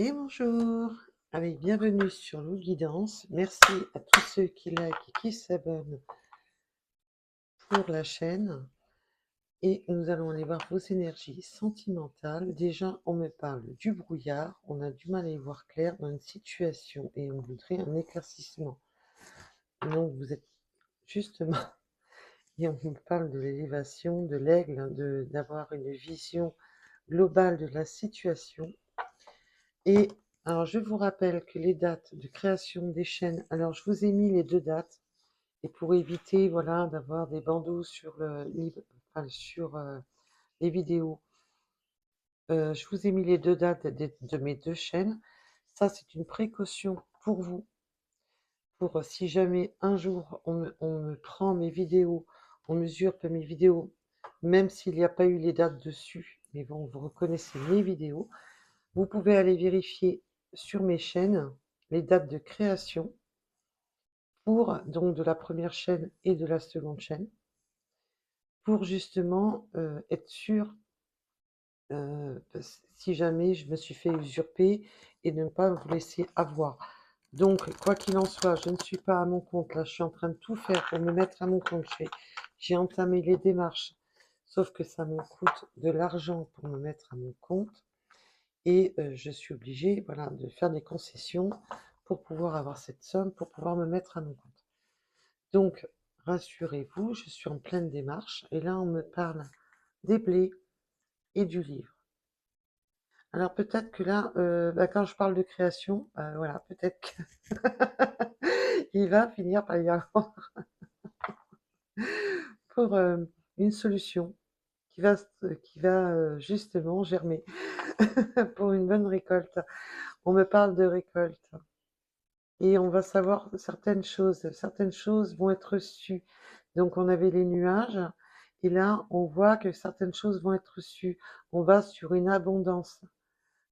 Et bonjour. Allez, bienvenue sur Lou Guidance. Merci à tous ceux qui like et qui s'abonnent pour la chaîne. Et nous allons aller voir vos énergies sentimentales. Déjà, on me parle du brouillard. On a du mal à y voir clair dans une situation et on voudrait un éclaircissement. Donc, vous êtes justement, et on me parle de l'élévation, de l'aigle, d'avoir une vision globale de la situation. Et alors, je vous rappelle que les dates de création des chaînes, alors je vous ai mis les deux dates, et pour éviter, voilà, d'avoir des bandeaux sur les vidéos, je vous ai mis les deux dates de mes deux chaînes. Ça, c'est une précaution pour vous, pour si jamais un jour on me prend mes vidéos, on usurpe mes vidéos, même s'il n'y a pas eu les dates dessus, mais bon, vous reconnaissez mes vidéos. Vous pouvez aller vérifier sur mes chaînes les dates de création pour donc de la première chaîne et de la seconde chaîne, pour justement être sûr, si jamais je me suis fait usurper et de ne pas vous laisser avoir. Donc, quoi qu'il en soit, je ne suis pas à mon compte. Là, je suis en train de tout faire pour me mettre à mon compte. J'ai entamé les démarches, sauf que ça me coûte de l'argent pour me mettre à mon compte. Et je suis obligée, voilà, de faire des concessions pour pouvoir avoir cette somme, pour pouvoir me mettre à mon compte. Donc, rassurez-vous, je suis en pleine démarche. Et là, on me parle des blés et du livre. Alors peut-être que là, quand je parle de création, voilà, peut-être qu'il va finir par y avoir pour une solution qui va justement germer pour une bonne récolte. On me parle de récolte. Et on va savoir certaines choses vont être reçues. Donc on avait les nuages, et là on voit que certaines choses vont être reçues. On va sur une abondance,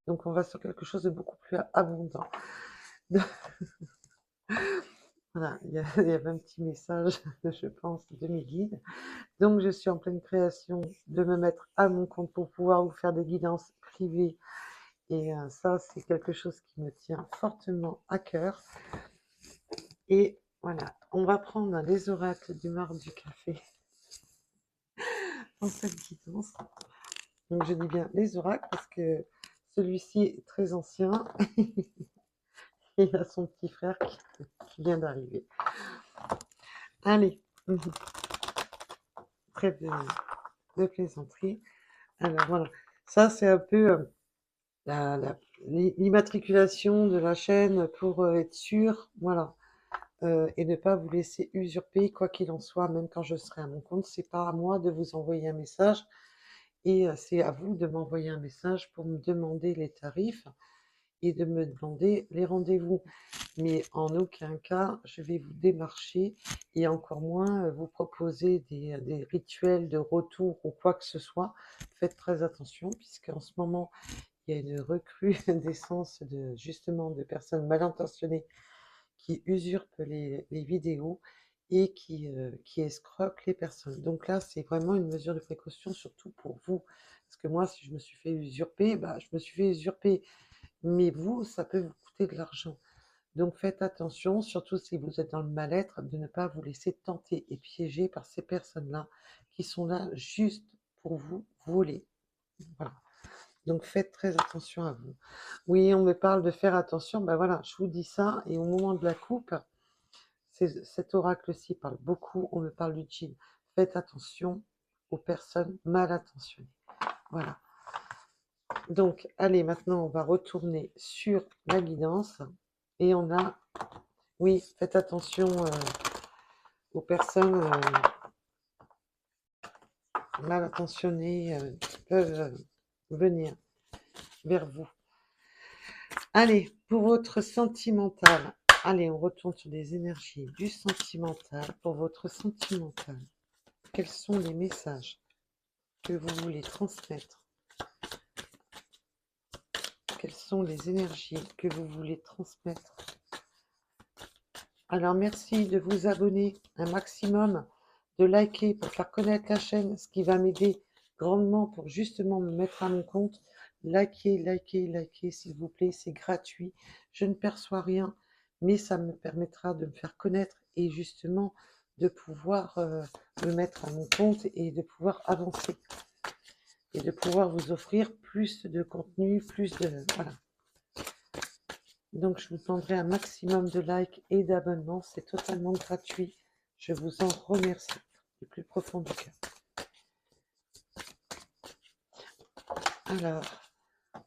donc on va sur quelque chose de beaucoup plus abondant. Voilà, il y avait un petit message, je pense, de mes guides. Donc je suis en pleine création de me mettre à mon compte pour pouvoir vous faire des guidances privées. Et ça, c'est quelque chose qui me tient fortement à cœur. Et voilà, on va prendre les oracles du marbre du café en cette guidance. Donc je dis bien les oracles parce que celui-ci est très ancien et il a son petit frère qui vient d'arriver. Allez, trêve de plaisanterie. Alors voilà, ça c'est un peu l'immatriculation de la chaîne pour être sûr, voilà. Et ne pas vous laisser usurper, quoi qu'il en soit, même quand je serai à mon compte, c'est pas à moi de vous envoyer un message, et c'est à vous de m'envoyer un message pour me demander les tarifs et de me demander les rendez-vous. Mais en aucun cas, je vais vous démarcher et encore moins vous proposer des rituels de retour ou quoi que ce soit. Faites très attention, puisqu'en ce moment, il y a une recrudescence justement de personnes mal intentionnées qui usurpent les vidéos et qui escroquent les personnes. Donc là, c'est vraiment une mesure de précaution, surtout pour vous. Parce que moi, si je me suis fait usurper, bah, je me suis fait usurper. Mais vous, ça peut vous coûter de l'argent. Donc faites attention, surtout si vous êtes dans le mal-être, de ne pas vous laisser tenter et piéger par ces personnes-là qui sont là juste pour vous voler. Voilà. Donc faites très attention à vous. Oui, on me parle de faire attention, ben voilà, je vous dis ça, et au moment de la coupe, cet oracle-ci parle beaucoup, on me parle du djinn. Faites attention aux personnes mal intentionnées. Voilà. Donc, allez, maintenant, on va retourner sur la guidance, et on a, oui, faites attention aux personnes mal intentionnées qui peuvent venir vers vous. Allez, pour votre sentimental, allez, on retourne sur les énergies du sentimental. Pour votre sentimental, quels sont les messages que vous voulez transmettre? Quelles sont les énergies que vous voulez transmettre? Alors, merci de vous abonner un maximum, de liker pour faire connaître la chaîne, ce qui va m'aider grandement pour justement me mettre à mon compte, Likez, likez, likez, s'il vous plaît, c'est gratuit. Je ne perçois rien, mais ça me permettra de me faire connaître et justement de pouvoir me mettre à mon compte et de pouvoir avancer et de pouvoir vous offrir plus de contenu, plus de... Voilà. Donc, je vous demanderai un maximum de likes et d'abonnements. C'est totalement gratuit. Je vous en remercie du plus profond du cœur. Alors,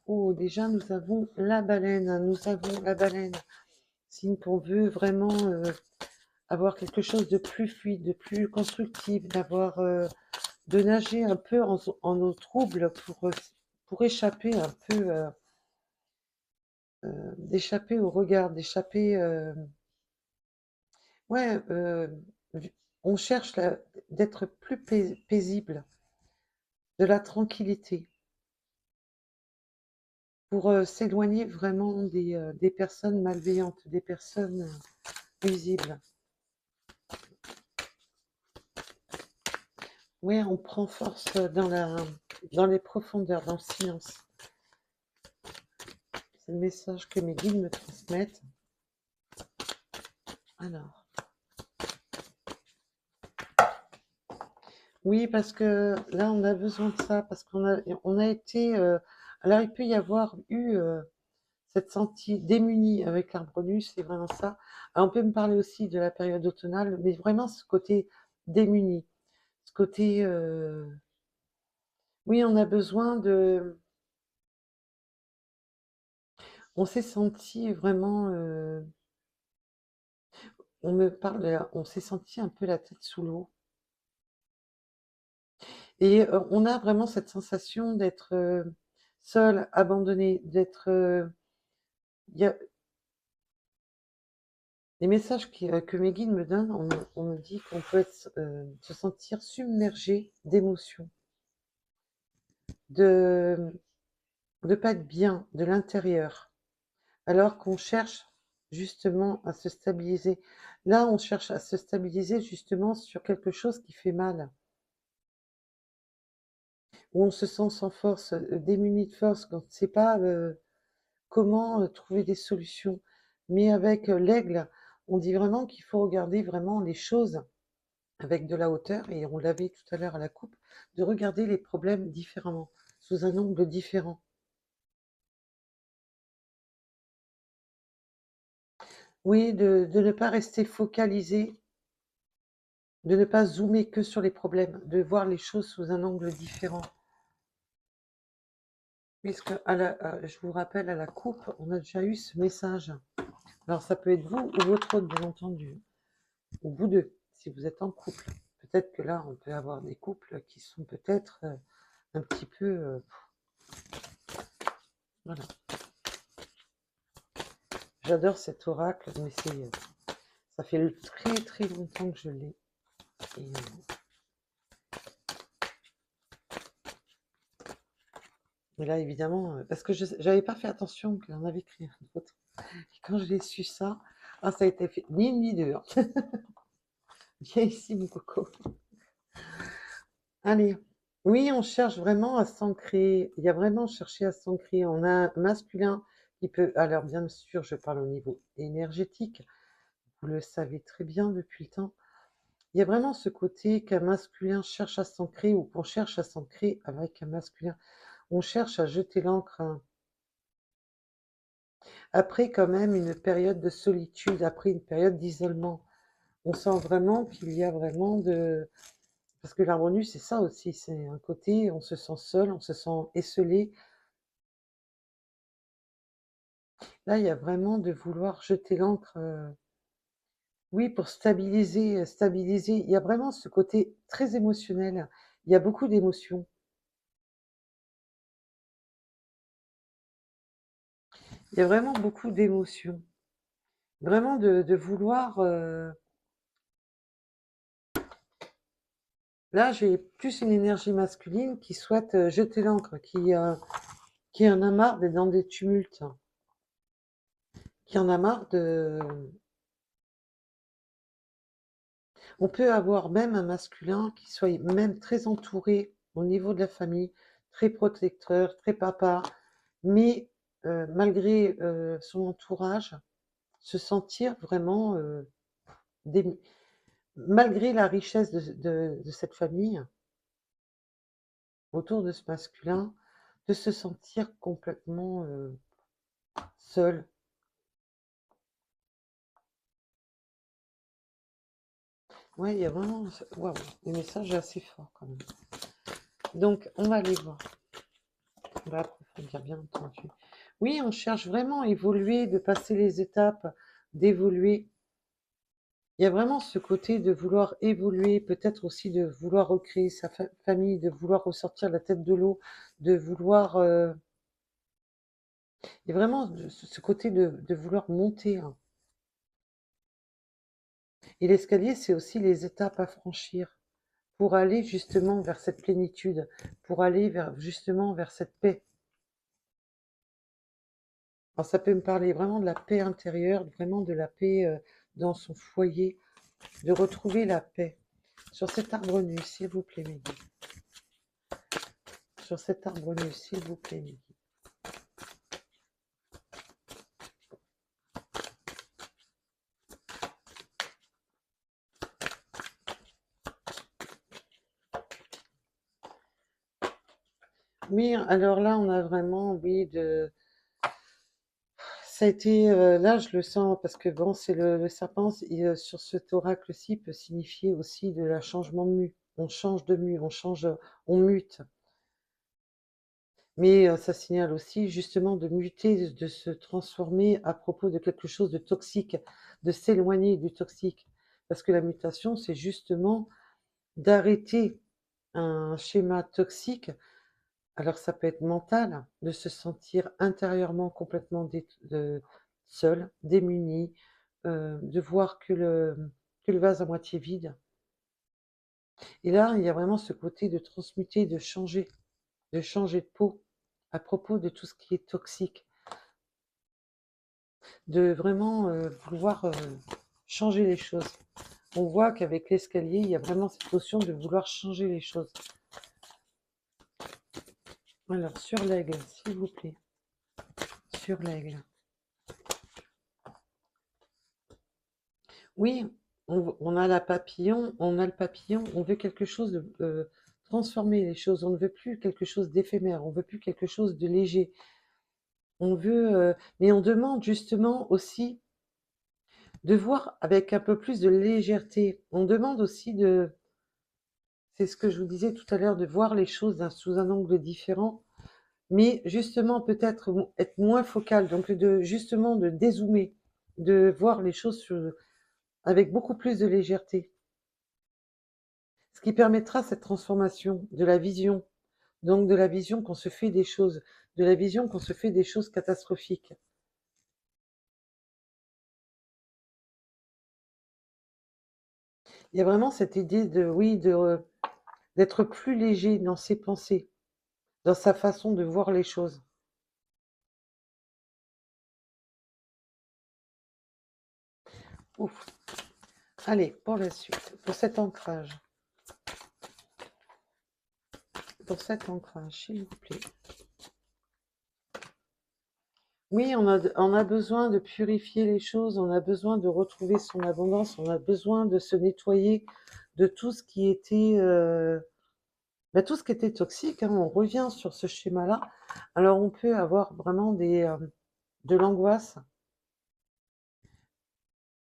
oh, déjà, nous avons la baleine. Nous avons la baleine. Signe qu'on veut vraiment avoir quelque chose de plus fluide, de plus constructif, d'avoir, de nager un peu en eau trouble pour échapper un peu, d'échapper au regard, d'échapper, ouais, on cherche d'être plus paisible, de la tranquillité, pour s'éloigner vraiment des personnes malveillantes, des personnes nuisibles. Oui, on prend force dans les profondeurs, dans le silence. C'est le message que mes guides me transmettent. Alors, oui, parce que là, on a besoin de ça, parce on a été... alors, il peut y avoir eu cette sentie démunie avec l'Arbonus, c'est vraiment ça. Alors, on peut me parler aussi de la période automnale, mais vraiment ce côté démuni, ce côté... oui, on a besoin de... On s'est senti vraiment... on me parle, on s'est senti un peu la tête sous l'eau. Et on a vraiment cette sensation d'être seul, abandonné, d'être... il y a les messages que mes guides me donnent, on me dit qu'on peut se sentir submergé d'émotions, de ne pas être bien de l'intérieur, alors qu'on cherche justement à se stabiliser. Là, on cherche à se stabiliser justement sur quelque chose qui fait mal, où on se sent sans force, démuni de force, qu'on ne sait pas comment trouver des solutions. Mais avec l'aigle, on dit vraiment qu'il faut regarder vraiment les choses avec de la hauteur, et on l'avait tout à l'heure à la coupe, de regarder les problèmes différemment, sous un angle différent. Oui, de ne pas rester focalisé, de ne pas zoomer que sur les problèmes, de voir les choses sous un angle différent. Puisque je vous rappelle, à la coupe, on a déjà eu ce message. Alors ça peut être vous ou votre autre, bien entendu, ou vous deux, si vous êtes en couple. Peut-être que là, on peut avoir des couples qui sont peut-être un petit peu... voilà. J'adore cet oracle, mais ça fait très très longtemps que je l'ai. Et, mais là, évidemment, parce que je n'avais pas fait attention qu'il en avait écrit un autre. Et quand j'ai su ça, ah, ça a été fait ni une ni deux. Hein. Viens ici, mon coco. Allez. Oui, on cherche vraiment à s'ancrer. Il y a vraiment cherché à s'ancrer. On a un masculin qui peut... Alors, bien sûr, je parle au niveau énergétique. Vous le savez très bien depuis le temps. Il y a vraiment ce côté qu'un masculin cherche à s'ancrer ou qu'on cherche à s'ancrer avec un masculin. On cherche à jeter l'ancre. Hein. Après, quand même, une période de solitude, après une période d'isolement. On sent vraiment qu'il y a vraiment de... Parce que l'harmonie, c'est ça aussi. C'est un côté, on se sent seul, on se sent esselé. Là, il y a vraiment de vouloir jeter l'ancre. Oui, pour stabiliser, stabiliser. Il y a vraiment ce côté très émotionnel. Il y a beaucoup d'émotions. Il y a vraiment beaucoup d'émotions. Vraiment de vouloir... Là, j'ai plus une énergie masculine qui souhaite jeter l'ancre, qui en a marre d'être dans des tumultes, qui en a marre de... On peut avoir même un masculin qui soit même très entouré au niveau de la famille, très protecteur, très papa, mais malgré son entourage, se sentir vraiment, malgré la richesse de cette famille, autour de ce masculin, de se sentir complètement seul. Ouais, il y a vraiment, waouh, le message est assez fort quand même. Donc, on va aller voir. On va approfondir, bien entendu. Oui, on cherche vraiment à évoluer, de passer les étapes, d'évoluer. Il y a vraiment ce côté de vouloir évoluer, peut-être aussi de vouloir recréer sa famille, de vouloir ressortir la tête de l'eau, de vouloir... il y a vraiment ce côté de vouloir monter, hein. Et l'escalier, c'est aussi les étapes à franchir pour aller justement vers cette plénitude, pour aller justement vers cette paix. Alors ça peut me parler vraiment de la paix intérieure, vraiment de la paix dans son foyer, de retrouver la paix. Sur cet arbre nu, s'il vous plaît, mes guides. Sur cet arbre nu, s'il vous plaît, mes guides. Oui, alors là, on a vraiment, oui, ça a été, là, je le sens, parce que bon, c'est le serpent, sur cet oracle-ci, peut signifier aussi de la changement de mue. On change de mue, on change, on mute. Mais ça signale aussi justement de muter, de se transformer à propos de quelque chose de toxique, de s'éloigner du toxique. Parce que la mutation, c'est justement d'arrêter un schéma toxique. Alors ça peut être mental, de se sentir intérieurement complètement seul, démuni, de voir que le vase à moitié vide. Et là, il y a vraiment ce côté de transmuter, de changer de peau à propos de tout ce qui est toxique, de vraiment vouloir changer les choses. On voit qu'avec l'escalier, il y a vraiment cette notion de vouloir changer les choses. Alors, sur l'aigle, s'il vous plaît. Sur l'aigle. Oui, on a la papillon, on a le papillon, on veut quelque chose de transformer les choses, on ne veut plus quelque chose d'éphémère, on veut plus quelque chose de léger. On veut, mais on demande justement aussi de voir avec un peu plus de légèreté. On demande aussi c'est ce que je vous disais tout à l'heure, de voir les choses sous un angle différent, mais justement peut-être être moins focal, donc justement de dézoomer, de voir les choses avec beaucoup plus de légèreté. Ce qui permettra cette transformation de la vision, donc de la vision qu'on se fait des choses, de la vision qu'on se fait des choses catastrophiques. Il y a vraiment cette idée oui, d'être plus léger dans ses pensées, dans sa façon de voir les choses. Ouf. Allez, pour la suite, pour cet ancrage. Pour cet ancrage, s'il vous plaît. Oui, on a besoin de purifier les choses, on a besoin de retrouver son abondance, on a besoin de se nettoyer de tout ce qui était, tout ce qui était toxique, hein. On revient sur ce schéma-là. Alors, on peut avoir vraiment de l'angoisse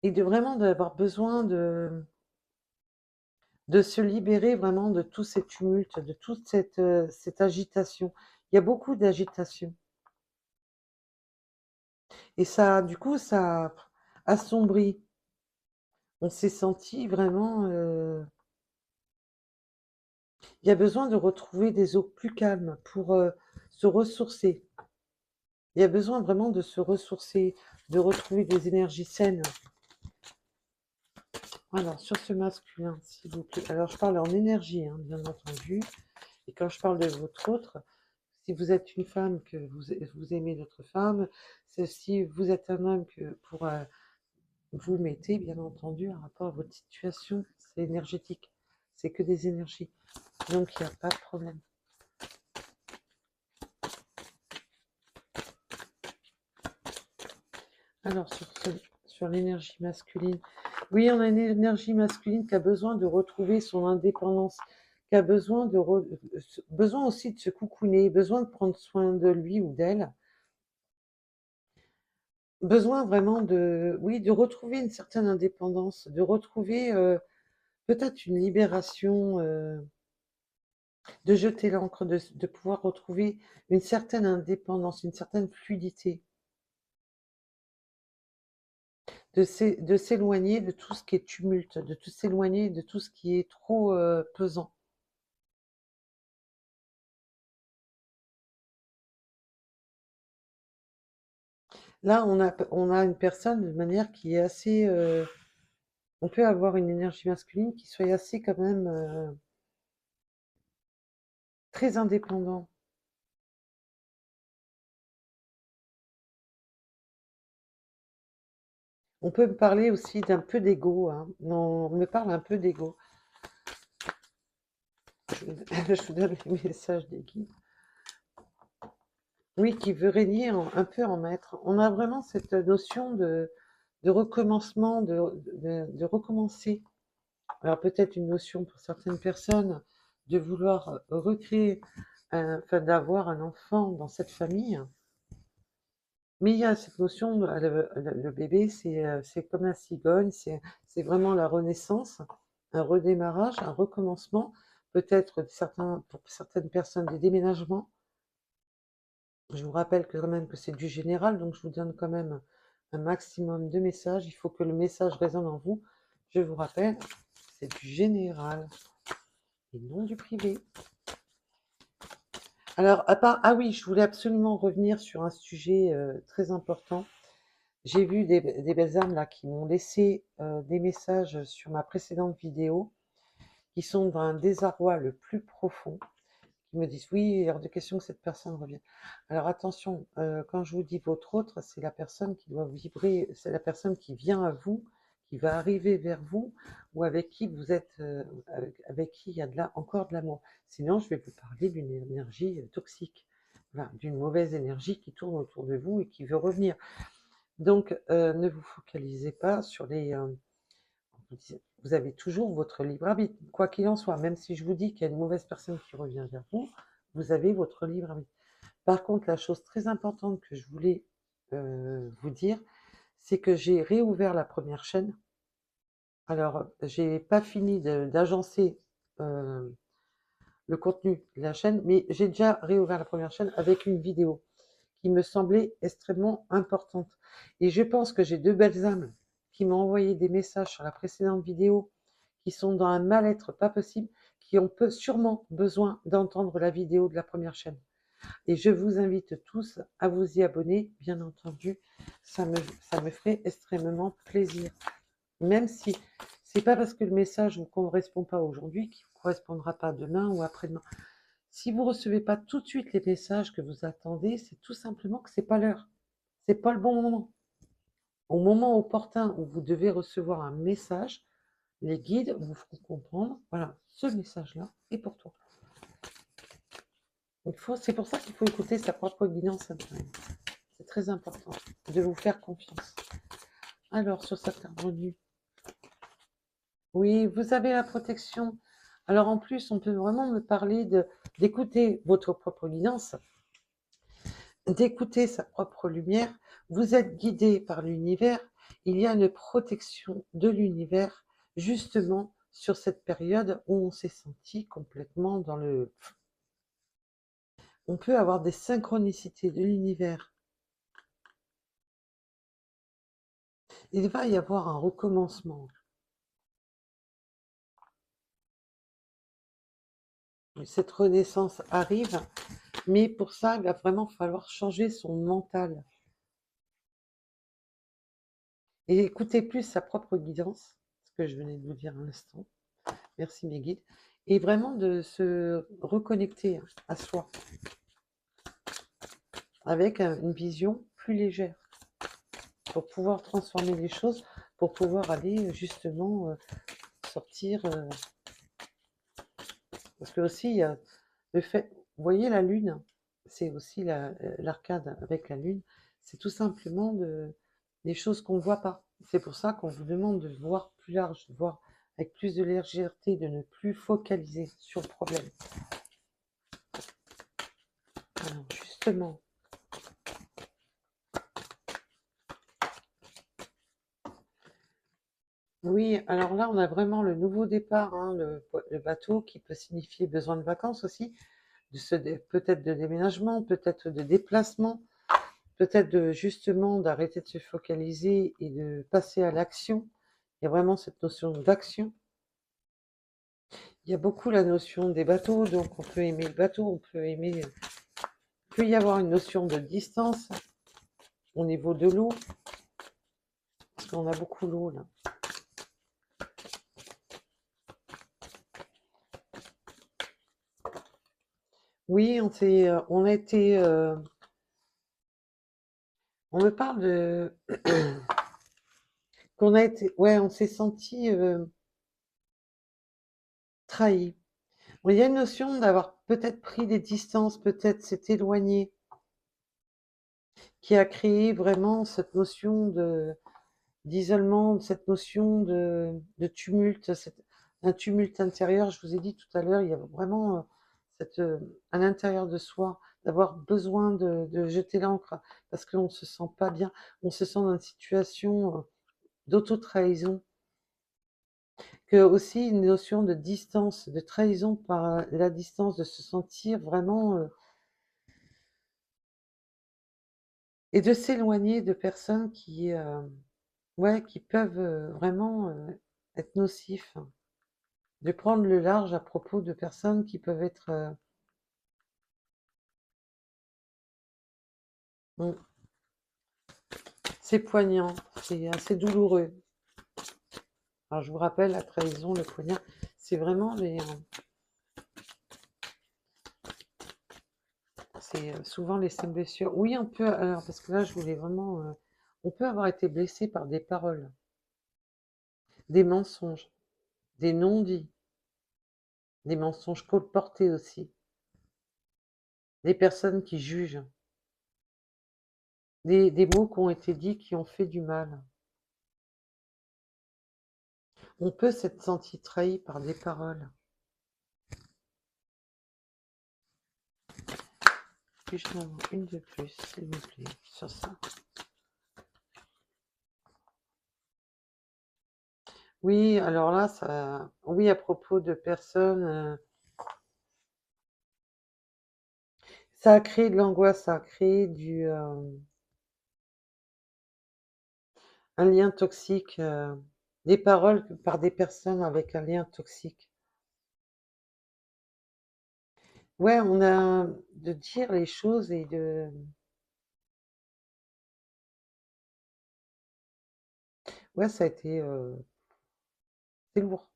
et vraiment d'avoir besoin de se libérer vraiment de tout ces tumultes, de toute cette agitation. Il y a beaucoup d'agitation. Et ça, du coup, ça assombrit. On s'est senti vraiment... il y a besoin de retrouver des eaux plus calmes pour se ressourcer. Il y a besoin vraiment de se ressourcer, de retrouver des énergies saines. Alors, sur ce masculin, s'il vous plaît. Alors, je parle en énergie, hein, bien entendu. Et quand je parle de votre autre, si vous êtes une femme, que vous aimez d'autres femmes, si vous êtes un homme, que pour vous mettez, bien entendu, en rapport à votre situation, c'est énergétique. C'est que des énergies. Donc, il n'y a pas de problème. Alors, sur l'énergie masculine. Oui, on a une énergie masculine qui a besoin de retrouver son indépendance, qui a besoin aussi de se coucouner, besoin de prendre soin de lui ou d'elle, besoin vraiment de, oui, de retrouver une certaine indépendance, de retrouver peut-être une libération, de jeter l'encre, de pouvoir retrouver une certaine indépendance, une certaine fluidité, de s'éloigner de tout ce qui est tumulte, de tout s'éloigner de tout ce qui est trop pesant. Là, on a une personne de manière qui est assez... on peut avoir une énergie masculine qui soit assez quand même très indépendant. On peut me parler aussi d'un peu d'ego, hein. Non, on me parle un peu d'ego. Je vous donne les messages des guides. Oui, qui veut régner un peu en maître. On a vraiment cette notion de recommencement, de recommencer. Alors peut-être une notion pour certaines personnes de vouloir recréer, enfin d'avoir un enfant dans cette famille. Mais il y a cette notion, le bébé, c'est comme la cigogne, c'est vraiment la renaissance, un redémarrage, un recommencement, peut-être pour certaines personnes des déménagements. Je vous rappelle quand même que c'est du général, donc je vous donne quand même un maximum de messages. Il faut que le message résonne en vous. Je vous rappelle, c'est du général et non du privé. Alors, ah oui, je voulais absolument revenir sur un sujet très important. J'ai vu des belles âmes là qui m'ont laissé des messages sur ma précédente vidéo, qui sont dans un désarroi le plus profond, qui me disent oui, il est hors de question que cette personne revienne. Alors attention, quand je vous dis votre autre, c'est la personne qui doit vibrer, c'est la personne qui vient à vous, qui va arriver vers vous, ou avec qui vous êtes, avec qui il y a encore de l'amour. Sinon, je vais vous parler d'une énergie toxique, voilà, d'une mauvaise énergie qui tourne autour de vous et qui veut revenir. Donc, ne vous focalisez pas sur les... vous avez toujours votre libre arbitre, quoi qu'il en soit. Même si je vous dis qu'il y a une mauvaise personne qui revient vers vous, vous avez votre libre arbitre. Par contre, la chose très importante que je voulais vous dire, c'est que j'ai réouvert la première chaîne. Alors, j'ai pas fini d'agencer le contenu de la chaîne, mais j'ai déjà réouvert la première chaîne avec une vidéo qui me semblait extrêmement importante. Et je pense que j'ai deux belles âmes qui m'ont envoyé des messages sur la précédente vidéo, qui sont dans un mal-être pas possible, qui ont sûrement besoin d'entendre la vidéo de la première chaîne. Et je vous invite tous à vous y abonner, bien entendu, ça me ferait extrêmement plaisir. Même si c'est pas parce que le message ne vous correspond pas aujourd'hui qu'il ne vous correspondra pas demain ou après-demain. Si vous ne recevez pas tout de suite les messages que vous attendez, c'est tout simplement que c'est pas l'heure. C'est pas le bon moment. Au moment opportun où vous devez recevoir un message, les guides vous feront comprendre, voilà, ce message-là est pour toi. C'est pour ça qu'il faut écouter sa propre guidance intérieure. C'est très important de vous faire confiance. Alors, sur cet arbre nu, oui, vous avez la protection. Alors, en plus, on peut vraiment me parler d'écouter votre propre guidance, d'écouter sa propre lumière. Vous êtes guidé par l'univers. Il y a une protection de l'univers, justement, sur cette période où on s'est senti complètement dans le... On peut avoir des synchronicités de l'univers. Il va y avoir un recommencement. Cette renaissance arrive, mais pour ça, il va vraiment falloir changer son mental et écouter plus sa propre guidance, ce que je venais de vous dire à l'instant. Merci mes guides. Et vraiment de se reconnecter à soi avec une vision plus légère pour pouvoir transformer les choses, pour pouvoir aller justement sortir. Parce que aussi, il y a le fait, vous voyez la lune, c'est aussi l'arcade avec la lune, c'est tout simplement des choses qu'on ne voit pas. C'est pour ça qu'on vous demande de voir plus large, de voir avec plus de légèreté, de ne plus focaliser sur le problème. Alors, justement, oui, alors là, on a vraiment le nouveau départ, hein, le bateau qui peut signifier besoin de vacances aussi, peut-être de déménagement, peut-être de déplacement, peut-être justement d'arrêter de se focaliser et de passer à l'action. Il y a vraiment cette notion d'action. Il y a beaucoup la notion des bateaux, donc on peut aimer le bateau, on peut aimer, il peut y avoir une notion de distance au niveau de l'eau, parce qu'on a beaucoup l'eau là. Oui, on a été, on me parle de qu'on a été, ouais, on s'est senti trahi. Bon, il y a une notion d'avoir peut-être pris des distances, peut-être s'est éloigné, qui a créé vraiment cette notion d'isolement, cette notion de tumulte, un tumulte intérieur. Je vous ai dit tout à l'heure, il y a vraiment à l'intérieur de soi, d'avoir besoin de jeter l'ancre parce qu'on ne se sent pas bien, on se sent dans une situation d'auto-trahison, que aussi une notion de distance, de trahison par la distance, de se sentir vraiment et de s'éloigner de personnes ouais, qui peuvent vraiment être nocifs, de prendre le large à propos de personnes qui peuvent être... mm, c'est poignant, c'est assez douloureux. Alors je vous rappelle, la trahison, le poignard, c'est vraiment c'est souvent les seules blessures. Oui, on peut, alors parce que là je voulais vraiment... on peut avoir été blessé par des paroles, des mensonges, des non-dits, des mensonges colportés aussi, des personnes qui jugent, des mots qui ont été dits qui ont fait du mal. On peut s'être senti trahi par des paroles. Puis-je en avoir une de plus, s'il vous plaît, sur ça? Oui, alors là, ça, oui, à propos de personnes, ça a créé de l'angoisse, ça a créé un lien toxique, des paroles par des personnes avec un lien toxique. Ouais, on a de dire les choses et ouais, ça a été, c'est lourd.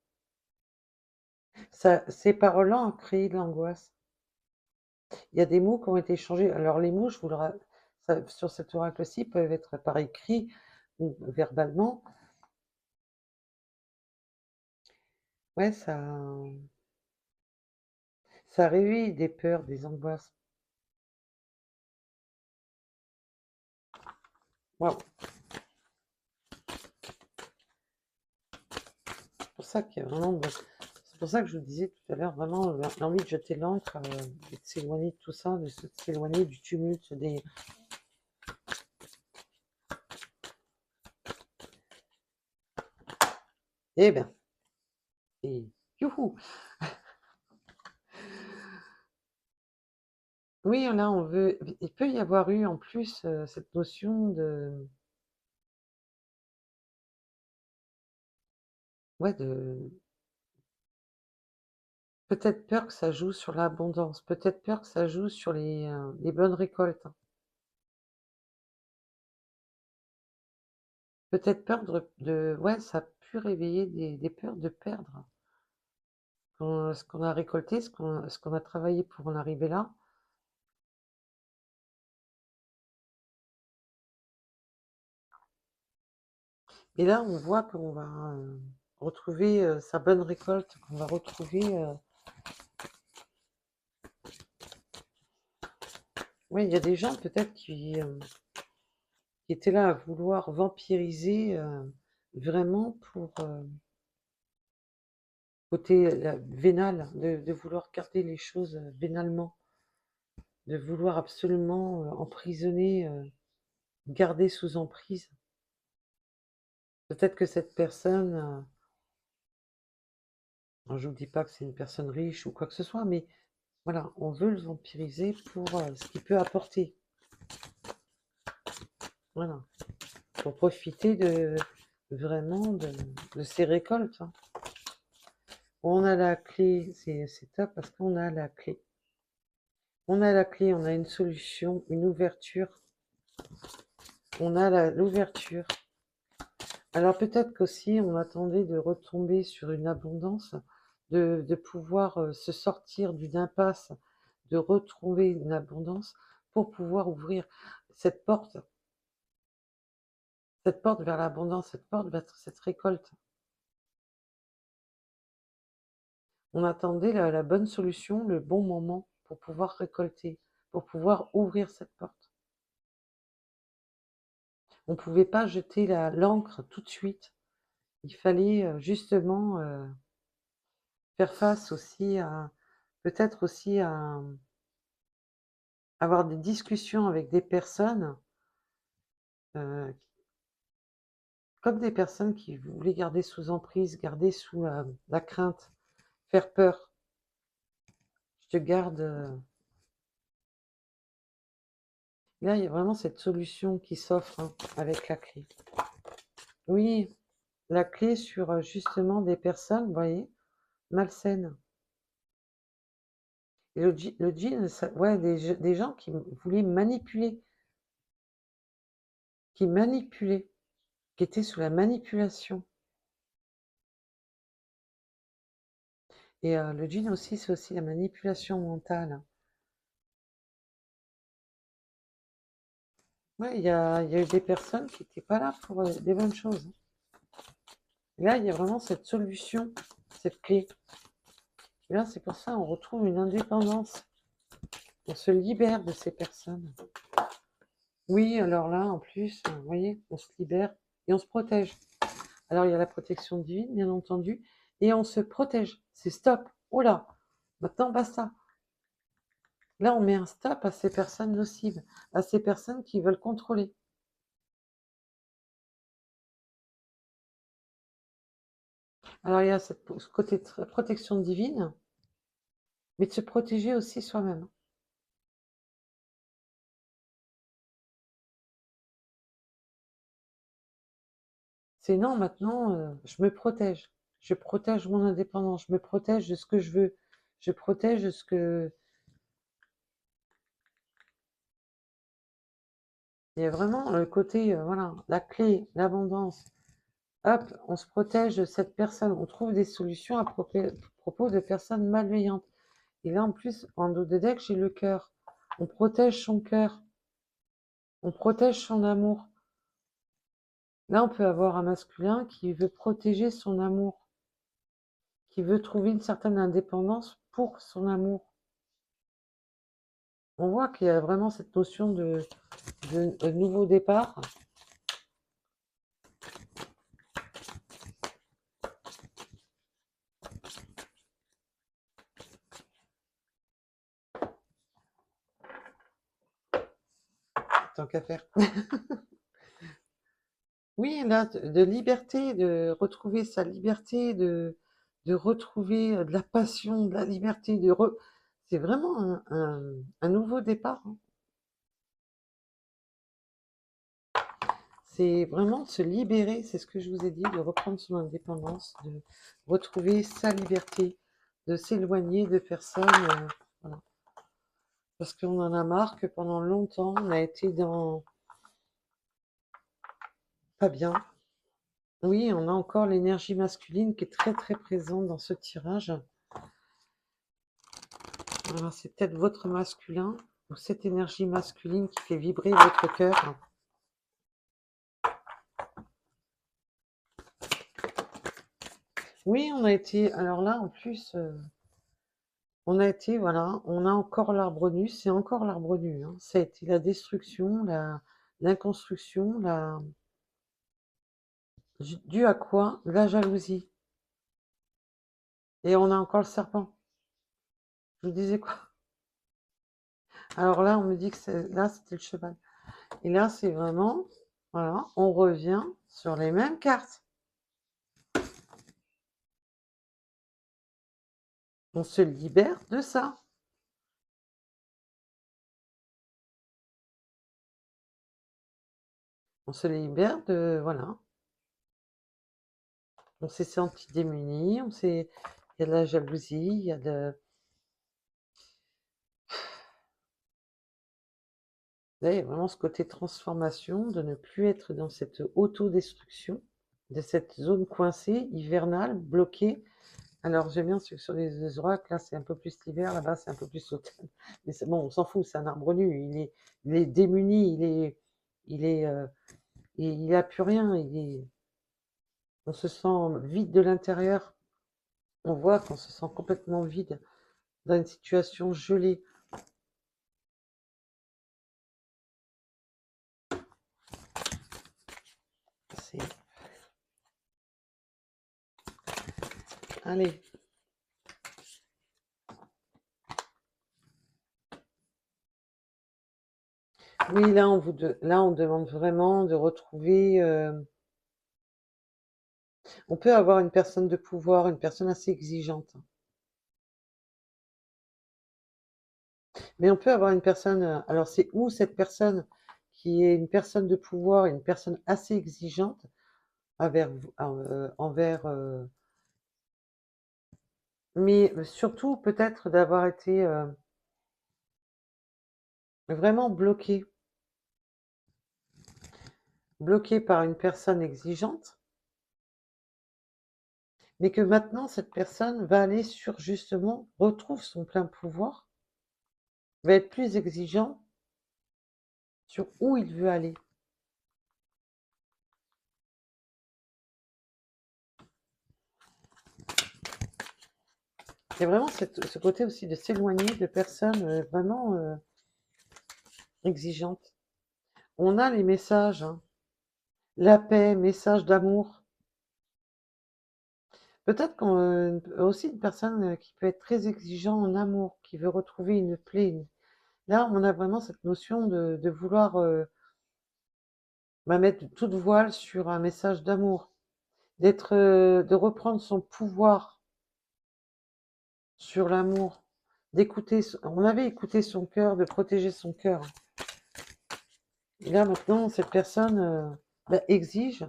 Ça, ces paroles-là ont créé de l'angoisse. Il y a des mots qui ont été changés. Alors les mots, je vous sur cet oracle-ci, peuvent être par écrit ou verbalement. Ouais, ça réveille des peurs, des angoisses. Waouh. C'est pour ça qu'il y a vraiment... C'est pour ça que je vous disais tout à l'heure, vraiment, l'envie de jeter l'encre, et de s'éloigner de tout ça, de s'éloigner du tumulte, des... Eh bien, et youhou! Oui, là, on veut... Il peut y avoir eu, en plus, cette notion de... Ouais, de... Peut-être peur que ça joue sur l'abondance, peut-être peur que ça joue sur les bonnes récoltes, hein. Peut-être peur ouais, ça a pu réveiller des peurs de perdre ce qu'on a récolté, ce qu'on a travaillé pour en arriver là. Et là, on voit qu'on va retrouver sa bonne récolte, qu'on va retrouver... Oui, il y a des gens peut-être qui qui était là à vouloir vampiriser vraiment pour côté vénal, de vouloir garder les choses vénalement, de vouloir absolument emprisonner, garder sous emprise. Peut-être que cette personne, alors je vous dis pas que c'est une personne riche ou quoi que ce soit, mais voilà, on veut le vampiriser pour ce qu'il peut apporter. Voilà, pour profiter vraiment de ses récoltes, hein. On a la clé, c'est top parce qu'on a la clé. On a la clé, on a une solution, une ouverture. On a l'ouverture. Alors peut-être qu'aussi on attendait de retomber sur une abondance, de pouvoir se sortir d'une impasse, de retrouver une abondance pour pouvoir ouvrir cette porte vers l'abondance, cette porte vers cette récolte. On attendait la bonne solution, le bon moment pour pouvoir récolter, pour pouvoir ouvrir cette porte. On ne pouvait pas jeter l'encre tout de suite. Il fallait justement faire face aussi à, peut-être aussi à avoir des discussions avec des personnes, euh, comme des personnes qui voulaient garder sous emprise, garder sous la crainte, faire peur. Je te garde. Là, il y a vraiment cette solution qui s'offre hein, avec la clé. Oui, la clé sur justement des personnes, vous voyez, malsaines. Et le djinn, ouais, des gens qui voulaient manipuler, qui étaient sous la manipulation. Et le djinn aussi, c'est aussi la manipulation mentale. Ouais, il y a eu des personnes qui n'étaient pas là pour des bonnes choses. Et là, il y a vraiment cette solution, cette clé. Et là, c'est pour ça qu'on retrouve une indépendance. On se libère de ces personnes. Oui, alors là, en plus, vous voyez, on se libère et on se protège. Alors, il y a la protection divine, bien entendu, et on se protège. C'est stop. Oh là, maintenant, basta. Là, on met un stop à ces personnes nocives, à ces personnes qui veulent contrôler. Alors, il y a ce côté protection divine, mais de se protéger aussi soi-même. C'est non, maintenant, je me protège. Je protège mon indépendance, je me protège de ce que je veux. Je protège de ce que... Il y a vraiment le côté, voilà, la clé, l'abondance. Hop, on se protège de cette personne. On trouve des solutions à propos de personnes malveillantes. Et là, en plus, en dos de deck, j'ai le cœur. On protège son cœur. On protège son amour. Là, on peut avoir un masculin qui veut protéger son amour, qui veut trouver une certaine indépendance pour son amour. On voit qu'il y a vraiment cette notion de nouveau départ. Tant qu'à faire. Oui, là, de liberté, de retrouver sa liberté, de retrouver de la passion, de la liberté, c'est vraiment un nouveau départ, hein. C'est vraiment de se libérer, c'est ce que je vous ai dit, de reprendre son indépendance, de retrouver sa liberté, de s'éloigner de personnes, voilà. Parce qu'on en a marre que pendant longtemps, on a été dans pas bien. Oui, on a encore l'énergie masculine qui est très très présente dans ce tirage. Alors, c'est peut-être votre masculin ou cette énergie masculine qui fait vibrer votre cœur. Oui, on a été. Alors là, en plus, on a été, voilà, on a encore l'arbre nu. C'est encore l'arbre nu, hein. Ça a été la destruction, l'inconstruction, due à quoi? La jalousie. Et on a encore le serpent. Je vous disais quoi? Alors là, on me dit que là, c'était le cheval. Et là, c'est vraiment, voilà, on revient sur les mêmes cartes. On se libère de ça. On se libère de, voilà. On s'est senti démuni, il y a de la jalousie, il y a de... Là, il y a vraiment ce côté transformation, de ne plus être dans cette autodestruction, de cette zone coincée, hivernale, bloquée. Alors, j'aime bien sur les oracles, là, c'est un peu plus l'hiver, là-bas, c'est un peu plus l'automne. Mais c'est bon, on s'en fout, c'est un arbre nu, il est démuni, il est, il a plus rien, on se sent vide de l'intérieur. On voit qu'on se sent complètement vide dans une situation gelée. C'est... Allez. Oui, là, là, on demande vraiment de retrouver... On peut avoir une personne de pouvoir, une personne assez exigeante. Mais on peut avoir une personne... Alors, c'est où cette personne qui est une personne de pouvoir, une personne assez exigeante envers... mais surtout, peut-être d'avoir été vraiment bloqué par une personne exigeante, mais que maintenant, cette personne va aller sur, justement, retrouve son plein pouvoir, va être plus exigeant sur où il veut aller. Il y a vraiment ce côté aussi de s'éloigner de personnes vraiment exigeantes. On a les messages, hein. La paix, message d'amour. Peut-être qu'on aussi une personne qui peut être très exigeant en amour, qui veut retrouver une plaie. Là, on a vraiment cette notion de vouloir mettre toute voile sur un message d'amour, de reprendre son pouvoir sur l'amour, d'écouter. On avait écouté son cœur, de protéger son cœur. Et là, maintenant, cette personne exige,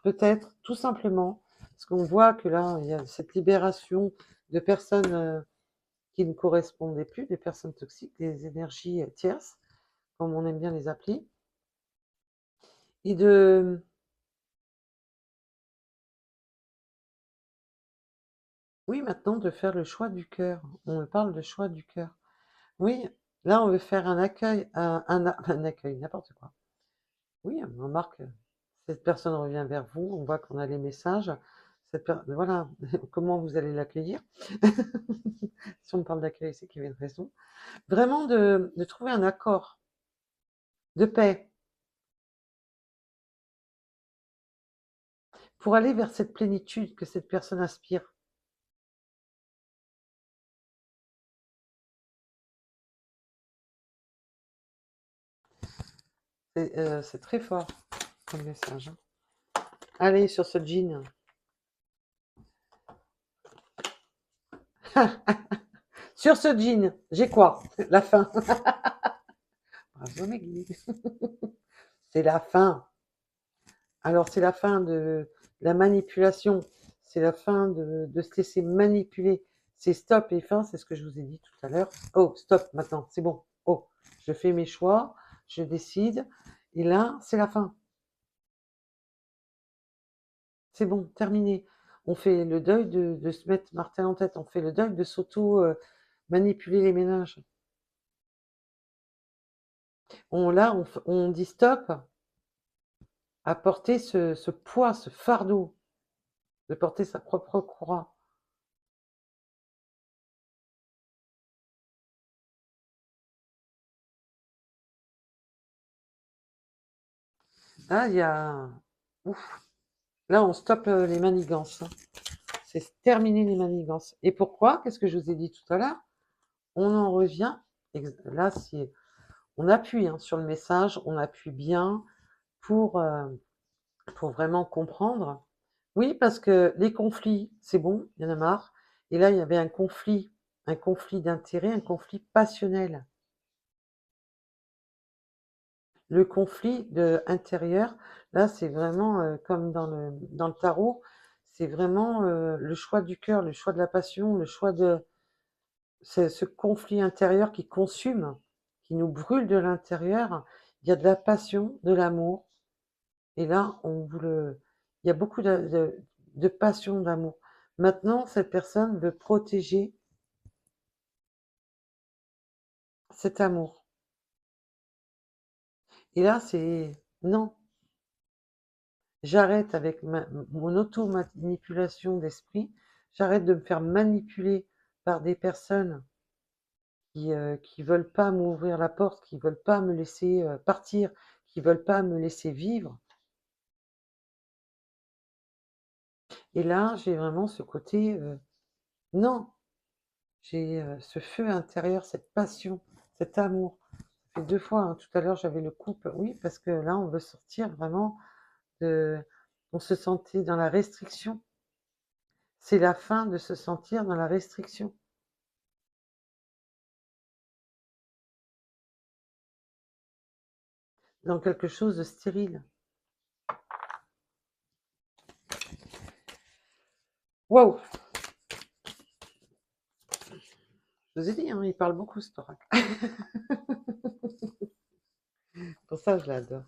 peut-être, tout simplement, parce qu'on voit que là, il y a cette libération de personnes qui ne correspondaient plus, des personnes toxiques, des énergies tierces, comme on aime bien les appeler, et oui, maintenant, de faire le choix du cœur. On me parle de choix du cœur. Oui, là, on veut faire un accueil, un accueil, n'importe quoi. Oui, on remarque, cette personne revient vers vous, on voit qu'on a les messages. Voilà, comment vous allez l'accueillir? Si on parle d'accueil, c'est qu'il y avait une raison. Vraiment de trouver un accord de paix pour aller vers cette plénitude que cette personne aspire. C'est très fort comme message, hein. Allez, sur ce jean. Sur ce jean, j'ai quoi? La fin. Bravo, Meggy. C'est la fin. Alors, c'est la fin de la manipulation. C'est la fin de se laisser manipuler. C'est stop et fin, c'est ce que je vous ai dit tout à l'heure. Oh, stop, maintenant, c'est bon. Oh, je fais mes choix, je décide. Et là, c'est la fin. C'est bon, terminé. On fait le deuil de se mettre martel en tête. On fait le deuil de s'auto-manipuler les ménages. On dit stop à porter ce poids, ce fardeau, de porter sa propre croix. Là, il y a... Ouf. Là, on stoppe les manigances, hein. C'est terminé les manigances. Et pourquoi? Qu'est-ce que je vous ai dit tout à l'heure? On en revient. Là, on appuie hein, sur le message, on appuie bien pour vraiment comprendre. Oui, parce que les conflits, c'est bon, il y en a marre. Et là, il y avait un conflit d'intérêt, un conflit passionnel. Le conflit intérieur, là, c'est vraiment comme dans le tarot, c'est vraiment le choix du cœur, le choix de la passion, le choix de ce conflit intérieur qui consume, qui nous brûle de l'intérieur. Il y a de la passion, de l'amour, et là, il y a beaucoup de passion, d'amour. Maintenant, cette personne veut protéger cet amour. Et là, c'est non, j'arrête avec mon auto-manipulation d'esprit, j'arrête de me faire manipuler par des personnes qui veulent pas m'ouvrir la porte, qui veulent pas me laisser partir, qui veulent pas me laisser vivre. Et là, j'ai vraiment ce côté, non, j'ai ce feu intérieur, cette passion, cet amour. Ça fait 2 fois, hein, tout à l'heure j'avais le couple, oui, parce que là, on veut sortir vraiment de... On se sentait dans la restriction. C'est la fin de se sentir dans la restriction. Dans quelque chose de stérile. Waouh! Je vous ai dit, hein, il parle beaucoup, cet oracle. Pour ça, je l'adore.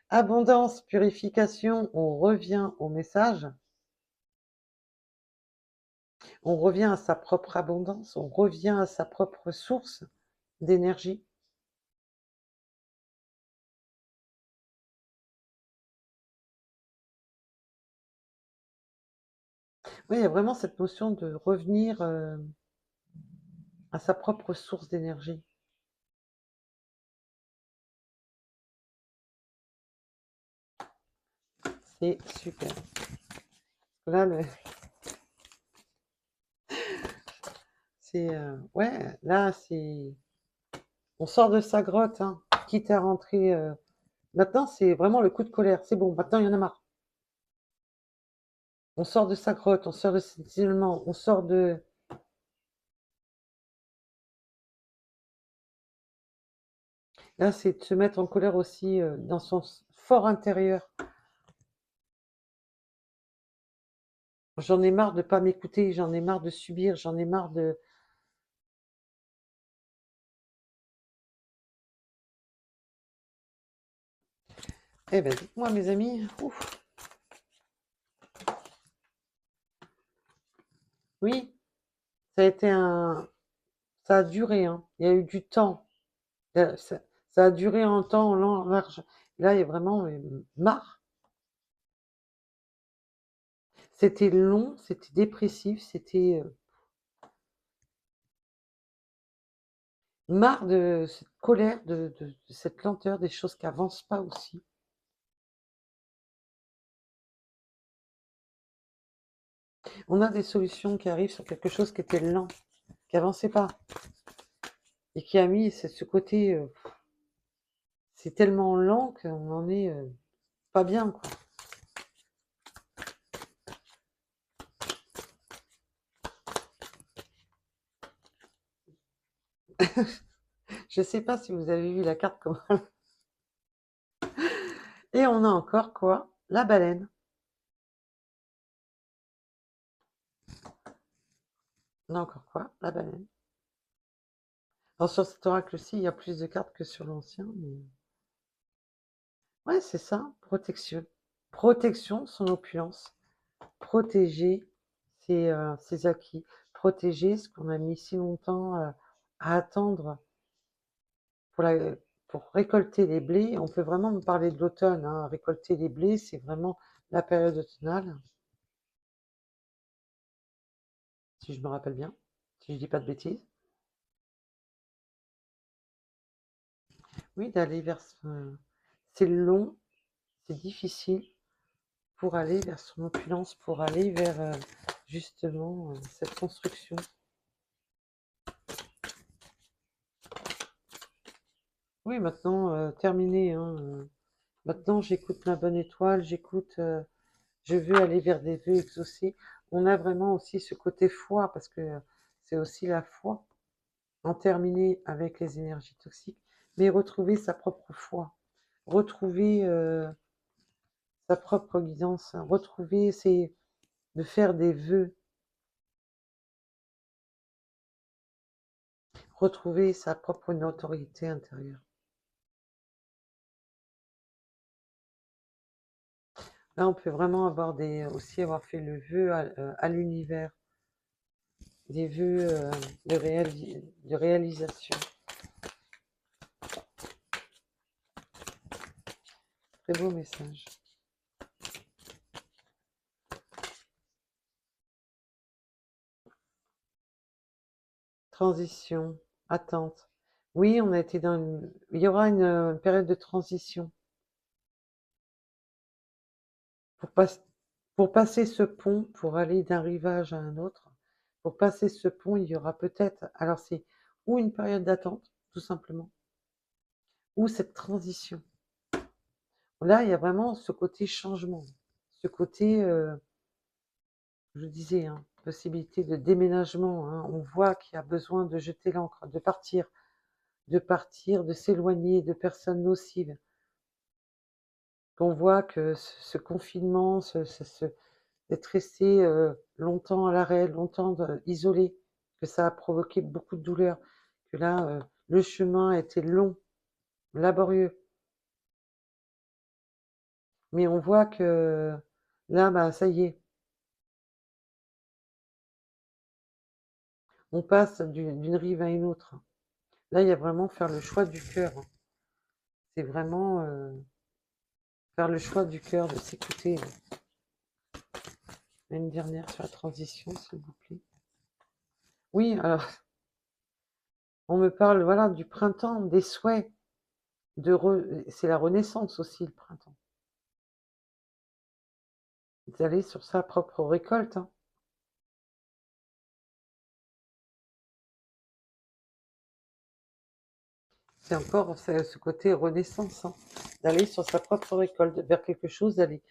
Abondance, purification, on revient au message. On revient à sa propre abondance, on revient à sa propre source d'énergie. Oui, il y a vraiment cette notion de revenir à sa propre source d'énergie. C'est super. Là, c'est ouais, là, c'est on sort de sa grotte, hein, quitte à rentrer. Maintenant, c'est vraiment le coup de colère. C'est bon, maintenant, il y en a marre. On sort de sa grotte, on sort de cet isolement, on sort de... Là, c'est de se mettre en colère aussi dans son fort intérieur. J'en ai marre de pas m'écouter, j'en ai marre de subir, j'en ai marre de... Eh ben, dites-moi, mes amis. Ouf. Oui, ça a été un... Ça a duré, hein. Il y a eu du temps. Ça a duré en temps, en large. Là, il y a vraiment marre. C'était long, c'était dépressif, c'était marre de cette colère, de cette lenteur, des choses qui avancent pas aussi. On a des solutions qui arrivent sur quelque chose qui était lent, qui avançait pas, et qui a mis ce côté, c'est tellement lent qu'on en est pas bien, quoi. Je sais pas si vous avez vu la carte comment. Et on a encore quoi? La baleine. On a encore quoi? La baleine. Alors sur cet oracle-ci, il y a plus de cartes que sur l'ancien, mais... Ouais, c'est ça, protection. Protection, son opulence. Protéger ses acquis. Protéger ce qu'on a mis si longtemps à attendre pour, pour récolter les blés. On peut vraiment me parler de l'automne, hein. Récolter les blés, c'est vraiment la période automnale, si je me rappelle bien, si je dis pas de bêtises. Oui, d'aller vers c'est long, c'est difficile pour aller vers son opulence, pour aller vers justement cette construction. Oui, maintenant, terminé, hein, maintenant, j'écoute ma bonne étoile, j'écoute, je veux aller vers des vœux exaucés. On a vraiment aussi ce côté foi, parce que c'est aussi la foi, en terminer avec les énergies toxiques, mais retrouver sa propre foi, retrouver sa propre guidance, hein, retrouver, c'est de faire des vœux, retrouver sa propre notoriété intérieure. Là, on peut vraiment avoir aussi avoir fait le vœu à l'univers, des vœux de réalisation. Très beau message. Transition, attente. Oui, on a été il y aura une période de transition. Pour, pour passer ce pont, pour aller d'un rivage à un autre, pour passer ce pont, il y aura peut-être, alors c'est ou une période d'attente, tout simplement, ou cette transition. Là, il y a vraiment ce côté changement, ce côté, je disais, hein, possibilité de déménagement, hein. On voit qu'il y a besoin de jeter l'ancre, de partir, de s'éloigner de personnes nocives. Qu'on voit que ce confinement, d'être resté longtemps à l'arrêt, longtemps isolé, que ça a provoqué beaucoup de douleur, que là, le chemin a été long, laborieux. Mais on voit que là, bah, ça y est, on passe d'une rive à une autre. Là, il y a vraiment faire le choix du cœur. C'est vraiment faire le choix du cœur, de s'écouter. Une dernière sur la transition, s'il vous plaît. Oui, alors, on me parle, voilà, du printemps, des souhaits. C'est la renaissance aussi, le printemps. D'aller sur sa propre récolte, hein. C'est encore ce côté renaissance, hein, d'aller sur sa propre récolte, vers quelque chose, d'aller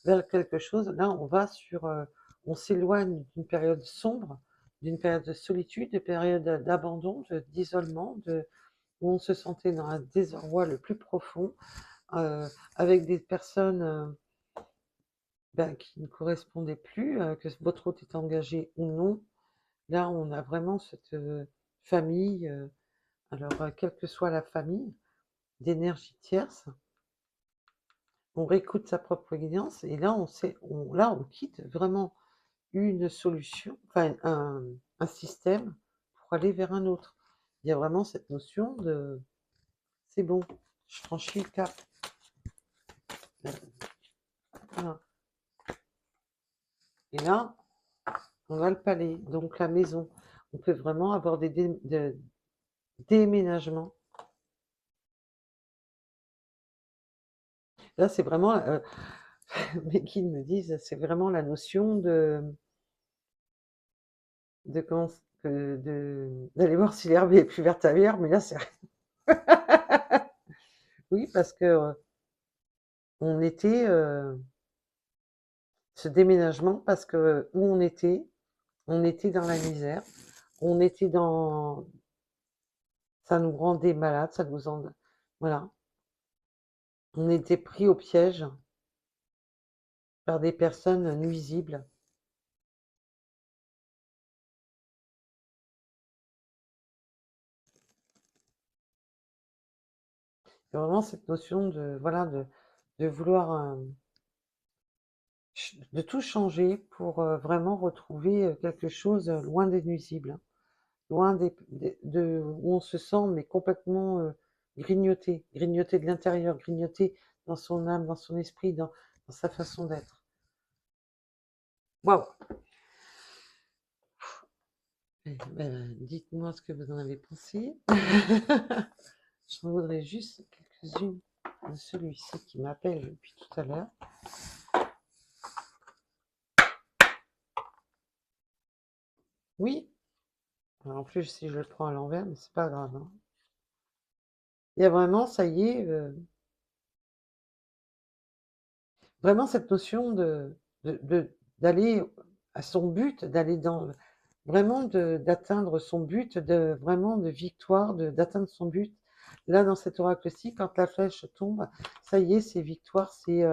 vers quelque chose. Là, on va sur, on s'éloigne d'une période sombre, d'une période de solitude, d'une période d'abandon, d'isolement, où on se sentait dans un désarroi le plus profond, avec des personnes ben, qui ne correspondaient plus, que votre hôte est engagé ou non. Là, on a vraiment cette famille, alors quelle que soit la famille, d'énergie tierce, on réécoute sa propre guidance et là, là, on quitte vraiment une solution, enfin un système pour aller vers un autre. Il y a vraiment cette notion de c'est bon, je franchis le cap. Voilà. Et là, on a le palais, donc la maison. On peut vraiment avoir des déménagements. Là, c'est vraiment, mes guides me disent, c'est vraiment la notion de comment, d'aller voir si l'herbe est plus verte ailleurs, mais là, c'est oui, parce que on était ce déménagement, parce que où on était dans la misère, on était dans, ça nous rendait malades, ça nous en, voilà, on était pris au piège par des personnes nuisibles. Il y a vraiment cette notion de, voilà, de vouloir, de tout changer pour vraiment retrouver quelque chose loin des nuisibles, hein, loin où on se sent mais complètement grignoté, grignoté de l'intérieur, grignoté dans son âme, dans son esprit, dans sa façon d'être. Waouh! Ben, dites-moi ce que vous en avez pensé. Je voudrais juste quelques-unes de celui-ci qui m'appelle depuis tout à l'heure. Oui. Alors, en plus, si je le prends à l'envers, mais c'est pas grave, hein. Il y a vraiment, ça y est, vraiment cette notion d'aller à son but, d'aller dans vraiment d'atteindre son but, de vraiment de victoire, d'atteindre son but. Là, dans cet oracle-ci, quand la flèche tombe, ça y est, c'est victoire, c'est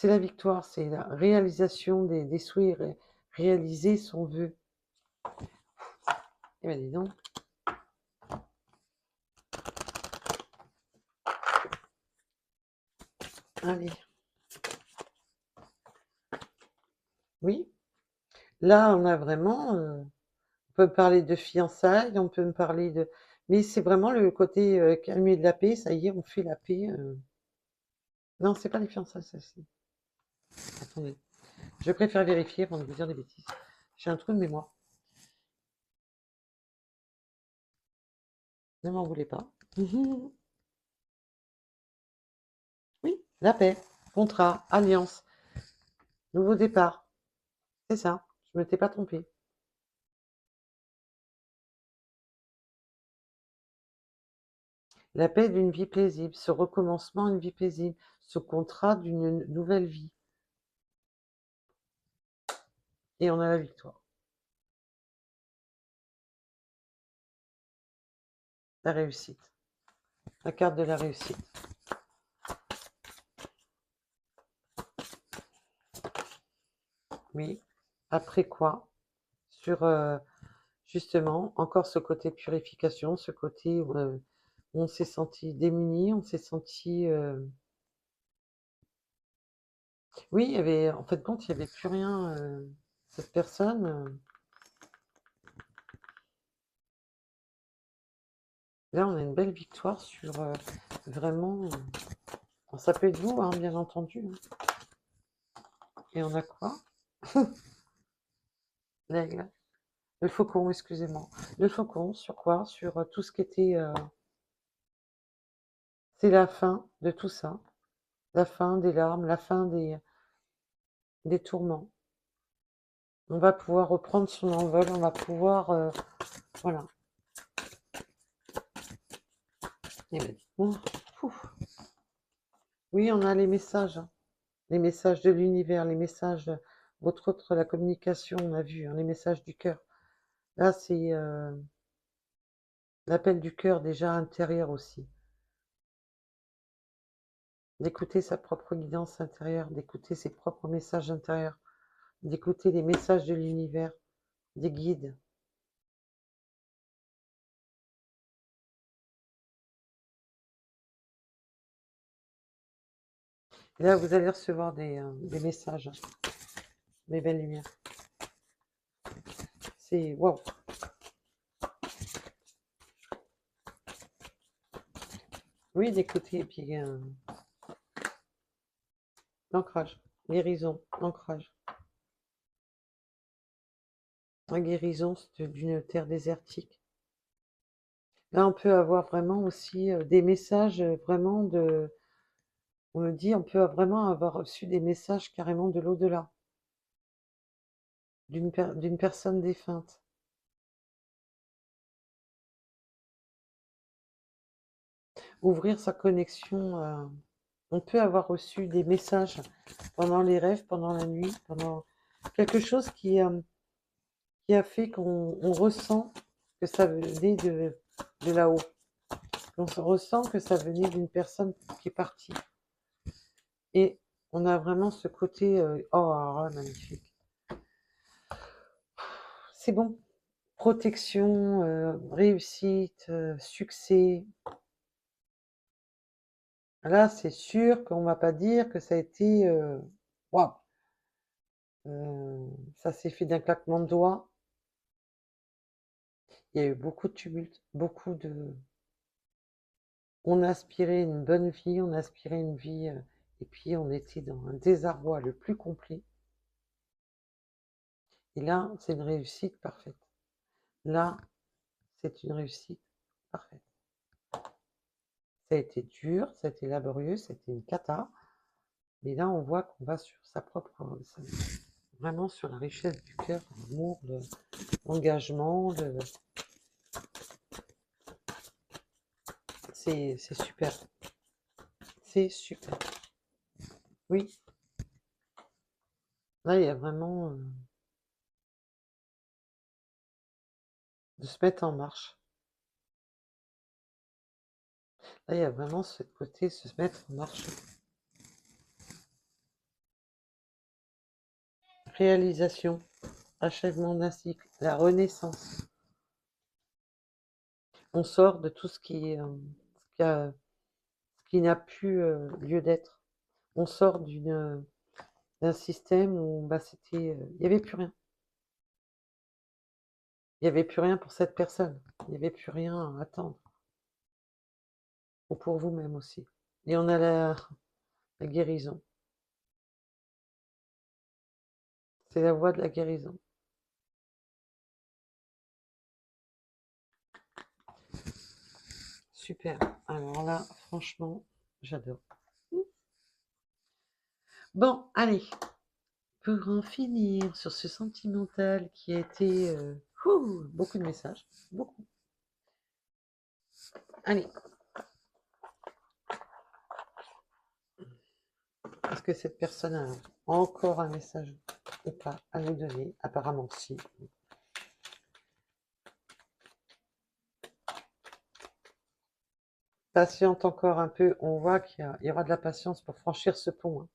la victoire, c'est la réalisation des souhaits, réaliser son vœu. Eh bien, dis donc. Allez. Oui. Là, on a vraiment, on peut parler de fiançailles, on peut me parler de... Mais c'est vraiment le côté calmer de la paix, ça y est, on fait la paix. Non, c'est pas les fiançailles, ça, c'est... Attendez, je préfère vérifier avant de vous dire des bêtises. J'ai un trou de mémoire. Ne m'en voulez pas. Oui, la paix, contrat, alliance, nouveau départ. C'est ça, je ne m'étais pas trompée. La paix d'une vie paisible, ce recommencement d'une vie paisible, ce contrat d'une nouvelle vie. Et on a la victoire. La réussite. La carte de la réussite. Oui. Après quoi? Sur justement encore ce côté purification, ce côté où on s'est senti démuni, on s'est senti... Oui, il y avait, en fait, de compte, il n'y avait plus rien. Cette personne... Là, on a une belle victoire sur vraiment... Alors, ça peut être vous, hein, bien entendu. Et on a quoi? L'aigle. Le faucon, excusez-moi. Le faucon, sur quoi? Sur tout ce qui était... c'est la fin de tout ça. La fin des larmes, la fin des tourments. On va pouvoir reprendre son envol, on va pouvoir... voilà. Et ben, oui, on a les messages. Hein. Les messages de l'univers, les messages... Votre autre, la communication, on a vu, hein, les messages du cœur. Là, c'est l'appel du cœur déjà intérieur aussi. D'écouter sa propre guidance intérieure, d'écouter ses propres messages intérieurs, d'écouter les messages de l'univers, des guides. Et là, vous allez recevoir des messages, des belles lumières. C'est waouh! Oui, d'écouter, et puis l'ancrage, guérison, l'ancrage. La guérison d'une terre désertique. Là, on peut avoir vraiment aussi des messages vraiment de... On me dit, on peut vraiment avoir reçu des messages carrément de l'au-delà, d'une personne défunte. Ouvrir sa connexion. On peut avoir reçu des messages pendant les rêves, pendant la nuit, pendant quelque chose qui a fait qu'on ressent que ça venait de là-haut. On ressent que ça venait d'une personne qui est partie. Et on a vraiment ce côté, oh, alors là, magnifique. C'est bon. Protection, réussite, succès. Là, c'est sûr qu'on ne va pas dire que ça a été... waouh! Ça s'est fait d'un claquement de doigts. Il y a eu beaucoup de tumulte, beaucoup de... On a aspiré une bonne vie, on a aspiré une vie, et puis on était dans un désarroi le plus complet. Et là, c'est une réussite parfaite. Là, c'est une réussite parfaite. parfait. Ça a été dur, ça a été laborieux, c'était une cata. Mais là, on voit qu'on va sur sa propre... Vraiment sur la richesse du cœur, l'amour, l'engagement. C'est super. C'est super. Oui. Là, il y a vraiment... de se mettre en marche. Là, il y a vraiment ce côté, se mettre en marche. Réalisation, achèvement d'un cycle, la renaissance. On sort de tout ce qui n'a plus lieu d'être. On sort d'un système où bah, c'était, il n'y avait plus rien. Il n'y avait plus rien pour cette personne. Il n'y avait plus rien à attendre. Ou pour vous-même aussi. Et on a la guérison. C'est la voie de la guérison. Super. Alors là, franchement, j'adore. Bon, allez. Pour en finir sur ce sentimental qui a été... beaucoup de messages. Beaucoup. Allez. Est-ce que cette personne a encore un message ou pas à nous donner? Apparemment, si. Patiente encore un peu. On voit qu'il y aura de la patience pour franchir ce pont. Hein.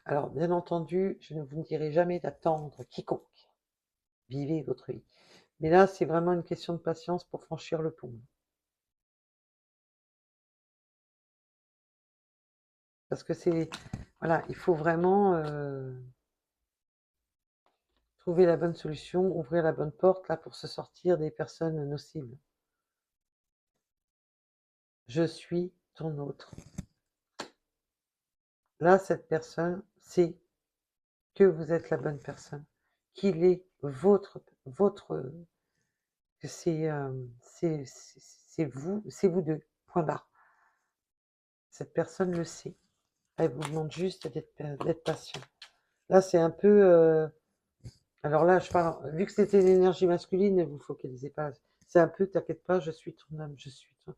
Alors, bien entendu, je ne vous dirai jamais d'attendre quiconque. Vivez votre vie. Mais là, c'est vraiment une question de patience pour franchir le pont. Parce que c'est... Voilà, il faut vraiment trouver la bonne solution, ouvrir la bonne porte là pour se sortir des personnes nocives. Je suis ton autre. Là, cette personne sait que vous êtes la bonne personne, qu'il est que c'est vous deux, point barre. Cette personne le sait. Elle vous demande juste d'être patient. Là, c'est un peu... alors là, je parle, vu que c'était l'énergie masculine, ne vous focalisez pas. C'est un peu, t'inquiète pas, je suis ton âme, je suis ton...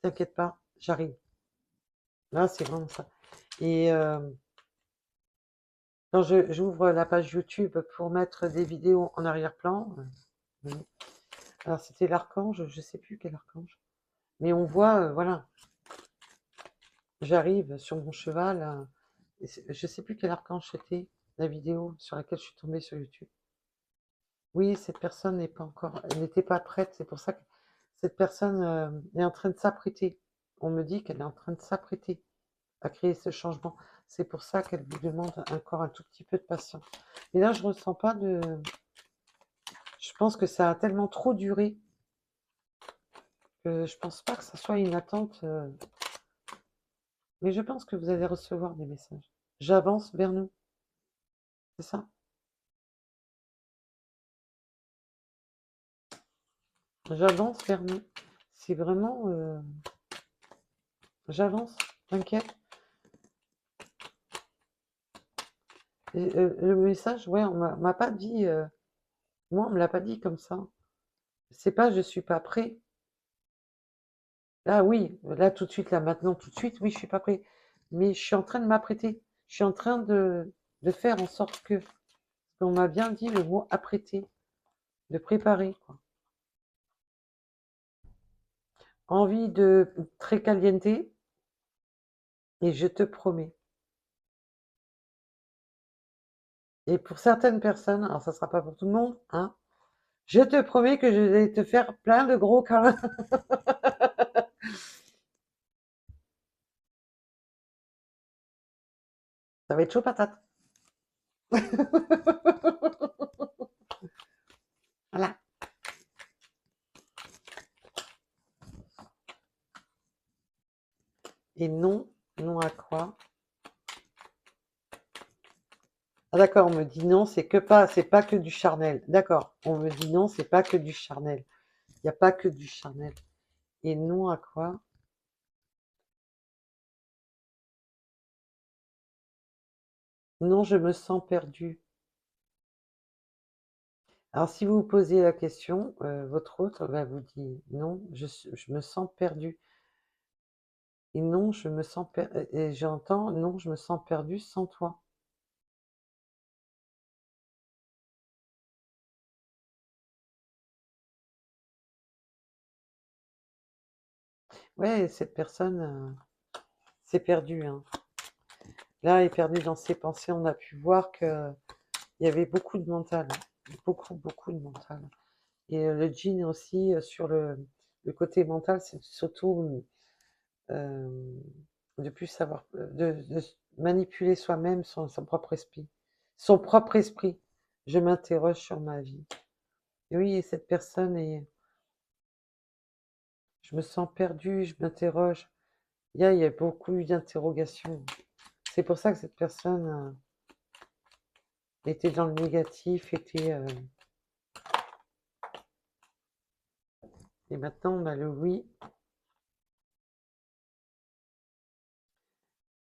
T'inquiète pas, j'arrive. Là, c'est vraiment ça. Et quand j'ouvre la page YouTube pour mettre des vidéos en arrière-plan, alors c'était l'archange, je sais plus quel archange, mais on voit, voilà, j'arrive sur mon cheval, je sais plus quel archange c'était, la vidéo sur laquelle je suis tombée sur YouTube. Oui, cette personne n'est pas encore, elle n'était pas prête, c'est pour ça que cette personne est en train de s'apprêter. On me dit qu'elle est en train de s'apprêter à créer ce changement. C'est pour ça qu'elle vous demande encore un tout petit peu de patience. Et là, je ressens pas de... Je pense que ça a tellement trop duré que je pense pas que ça soit une attente. Mais je pense que vous allez recevoir des messages. J'avance vers nous. C'est ça. J'avance vers nous. C'est vraiment... j'avance. T'inquiète. Le message, ouais, on m'a pas dit... moi, on me l'a pas dit comme ça. C'est pas je suis pas prêt. Là, oui, là tout de suite, là maintenant, tout de suite, oui, je suis pas prêt. Mais je suis en train de m'apprêter. Je suis en train de faire en sorte que... On m'a bien dit le mot apprêter, de préparer, quoi. Envie de très caliente, et je te promets. Et pour certaines personnes, alors ça sera pas pour tout le monde, hein, je te promets que je vais te faire plein de gros câlins. Ça va être chaud patate. Voilà. Et non, non à quoi? Ah, d'accord, on me dit non, c'est pas que du charnel. D'accord, on me dit non, c'est pas que du charnel. Il n'y a pas que du charnel. Et non à quoi? Non, je me sens perdue. Alors, si vous vous posez la question, votre autre va vous dire non, je me sens perdue. Et non, je me sens et j'entends non, je me sens perdue sans toi. Ouais, cette personne s'est perdue, hein. Là, elle est perdue dans ses pensées. On a pu voir que il y avait beaucoup de mental, beaucoup, beaucoup de mental. Et le djinn aussi, sur le côté mental, c'est surtout de plus savoir, de manipuler soi-même son propre esprit. Son propre esprit. Je m'interroge sur ma vie. Et oui, et cette personne est, je me sens perdue, je m'interroge. Il y a beaucoup eu d'interrogations. C'est pour ça que cette personne était dans le négatif, était. Et maintenant, on a le oui.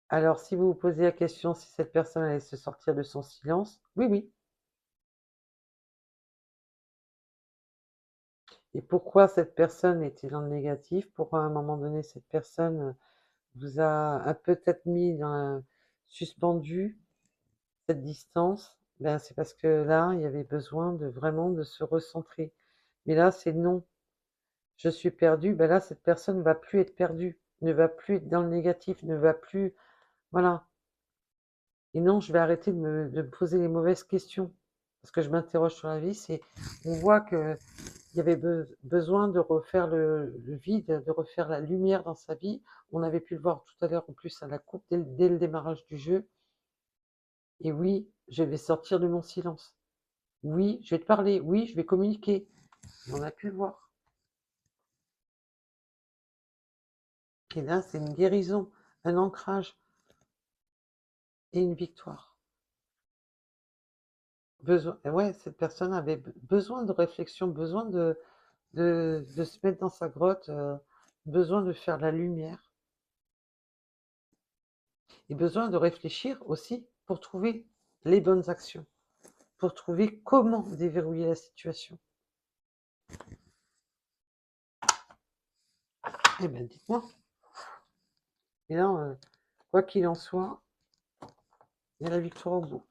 Alors, si vous vous posez la question si cette personne allait se sortir de son silence, oui, oui. Et pourquoi cette personne était dans le négatif? Pourquoi à un moment donné, cette personne vous a peut-être mis suspendu cette distance? Ben, c'est parce que là, il y avait besoin de vraiment de se recentrer. Mais là, c'est non. Je suis perdu. Ben là, cette personne ne va plus être perdue, ne va plus être dans le négatif, ne va plus. Voilà. Et non, je vais arrêter de me poser les mauvaises questions. Parce que je m'interroge sur la vie, on voit qu'il y avait besoin de refaire le vide, de refaire la lumière dans sa vie. On avait pu le voir tout à l'heure en plus à la coupe dès le démarrage du jeu. Et oui, je vais sortir de mon silence. Oui, je vais te parler. Oui, je vais communiquer. On a pu le voir. Et là, c'est une guérison, un ancrage et une victoire. Ouais, cette personne avait besoin de réflexion, besoin de se mettre dans sa grotte, besoin de faire la lumière et besoin de réfléchir aussi pour trouver les bonnes actions, pour trouver comment déverrouiller la situation. Eh bien, dites-moi. Et là, quoi qu'il en soit, il y a la victoire au bout.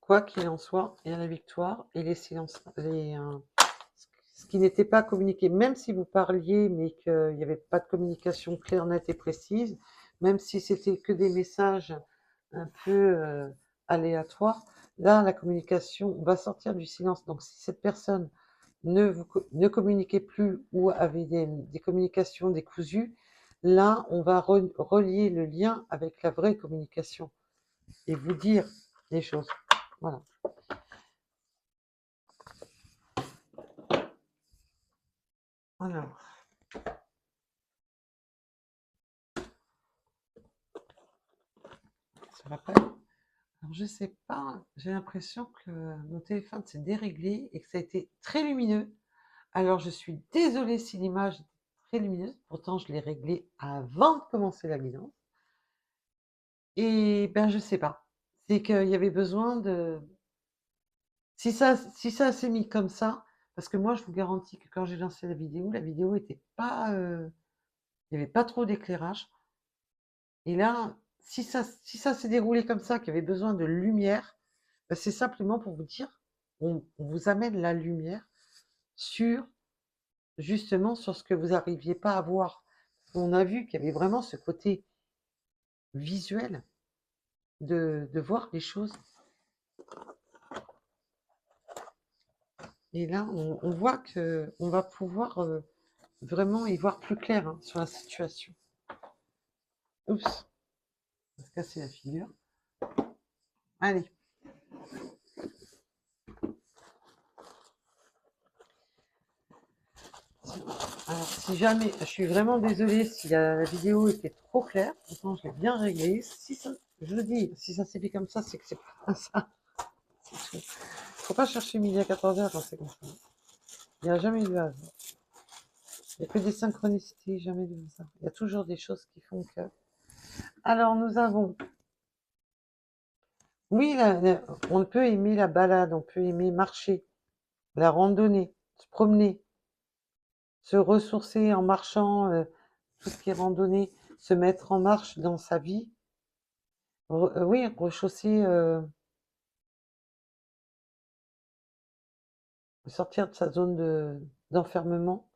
Quoi qu'il en soit, il y a la victoire et les silences, ce qui n'était pas communiqué, même si vous parliez, mais qu'il n'y avait pas de communication claire, nette et précise, même si c'était que des messages un peu aléatoires, là, la communication va sortir du silence. Donc, si cette personne ne communiquait plus ou avait des communications décousues, là, on va relier le lien avec la vraie communication et vous dire les choses. Voilà. Alors, ça va pas. Alors, je sais pas, j'ai l'impression que mon téléphone s'est déréglé et que ça a été très lumineux. Alors, je suis désolée si l'image est très lumineuse, pourtant je l'ai réglé avant de commencer la guidance. Et ben, je sais pas. C'est qu'il y avait besoin de. Si ça s'est mis comme ça, parce que moi, je vous garantis que quand j'ai lancé la vidéo était pas. Il n'y avait pas trop d'éclairage. Et là, si ça s'est déroulé comme ça, qu'il y avait besoin de lumière, ben, c'est simplement pour vous dire, on vous amène la lumière sur, justement, sur ce que vous n'arriviez pas à voir. On a vu qu'il y avait vraiment ce côté visuel de voir les choses. Et là, on voit qu'on va pouvoir vraiment y voir plus clair hein, sur la situation. Oups, on va se casser la figure. Allez. Alors, si jamais, je suis vraiment désolée si la vidéo était trop claire, pourtant je l'ai bien réglée. Je vous dis, si ça s'est fait comme ça, c'est que c'est pas ça. C'est tout. Faut pas chercher midi à 14h quand c'est comme ça. Il n'y a jamais eu de hasard. Il n'y a que des synchronicités, jamais de hasard. Il y a toujours des choses qui font que... Alors, nous avons... Oui, on peut aimer la balade, on peut aimer marcher, la randonnée, se promener, se ressourcer en marchant, tout ce qui est randonnée, se mettre en marche dans sa vie. Oui, rechausser, sortir de sa zone d'enfermement.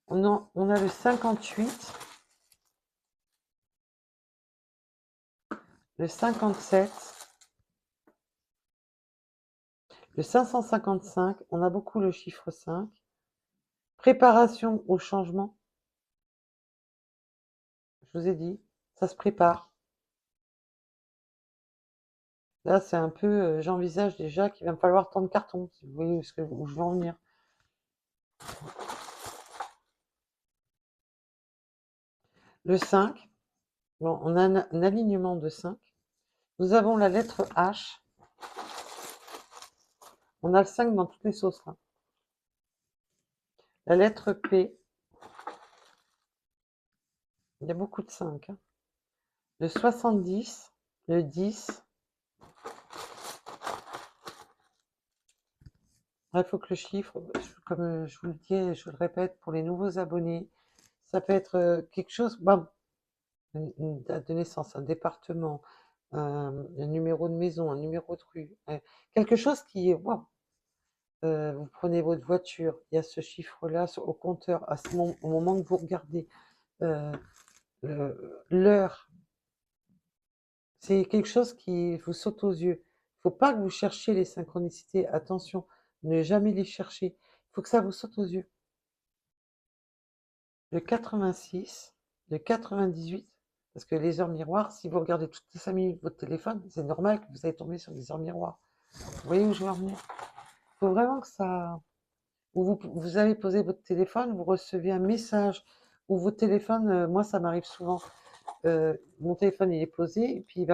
On a le 58, le 57, le 555, on a beaucoup le chiffre 5. Préparation au changement, je vous ai dit, ça se prépare. Là, c'est un peu, j'envisage déjà qu'il va me falloir tant de cartons, si vous voyez où je veux en venir. Le 5, bon, on a un alignement de 5. Nous avons la lettre H. On a le 5 dans toutes les sauces, là. La lettre P. Il y a beaucoup de 5. Hein. Le 70, le 10. Il faut que le chiffre, comme je vous le dis et je vous le répète pour les nouveaux abonnés, ça peut être quelque chose, bah, une date de naissance, un département, un numéro de maison, un numéro de rue, quelque chose qui est, wow, vous prenez votre voiture, il y a ce chiffre-là au compteur, au moment que vous regardez l'heure, c'est quelque chose qui vous saute aux yeux. Il ne faut pas que vous cherchiez les synchronicités, attention, ne jamais les chercher, il faut que ça vous saute aux yeux. Le 86, le 98, parce que les heures miroirs, si vous regardez toutes les 5 minutes votre téléphone, c'est normal que vous allez tomber sur des heures miroirs. Vous voyez où je veux en venir? Il faut vraiment que ça... Vous allez poser votre téléphone, vous recevez un message, ou votre téléphone, moi ça m'arrive souvent, mon téléphone il est posé, et puis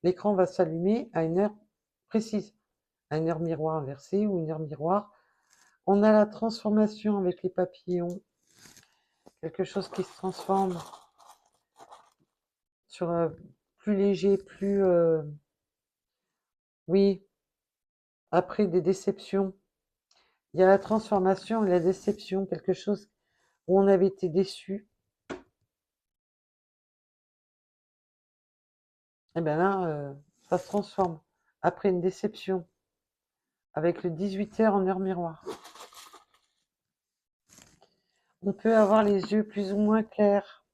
l'écran va s'allumer à une heure précise, à une heure miroir inversée ou une heure miroir. On a la transformation avec les papillons, quelque chose qui se transforme sur plus léger, plus... oui, après des déceptions. Il y a la transformation et la déception, quelque chose où on avait été déçu. Et bien là, ça se transforme. Après une déception, avec le 18h en heure miroir. On peut avoir les yeux plus ou moins clairs.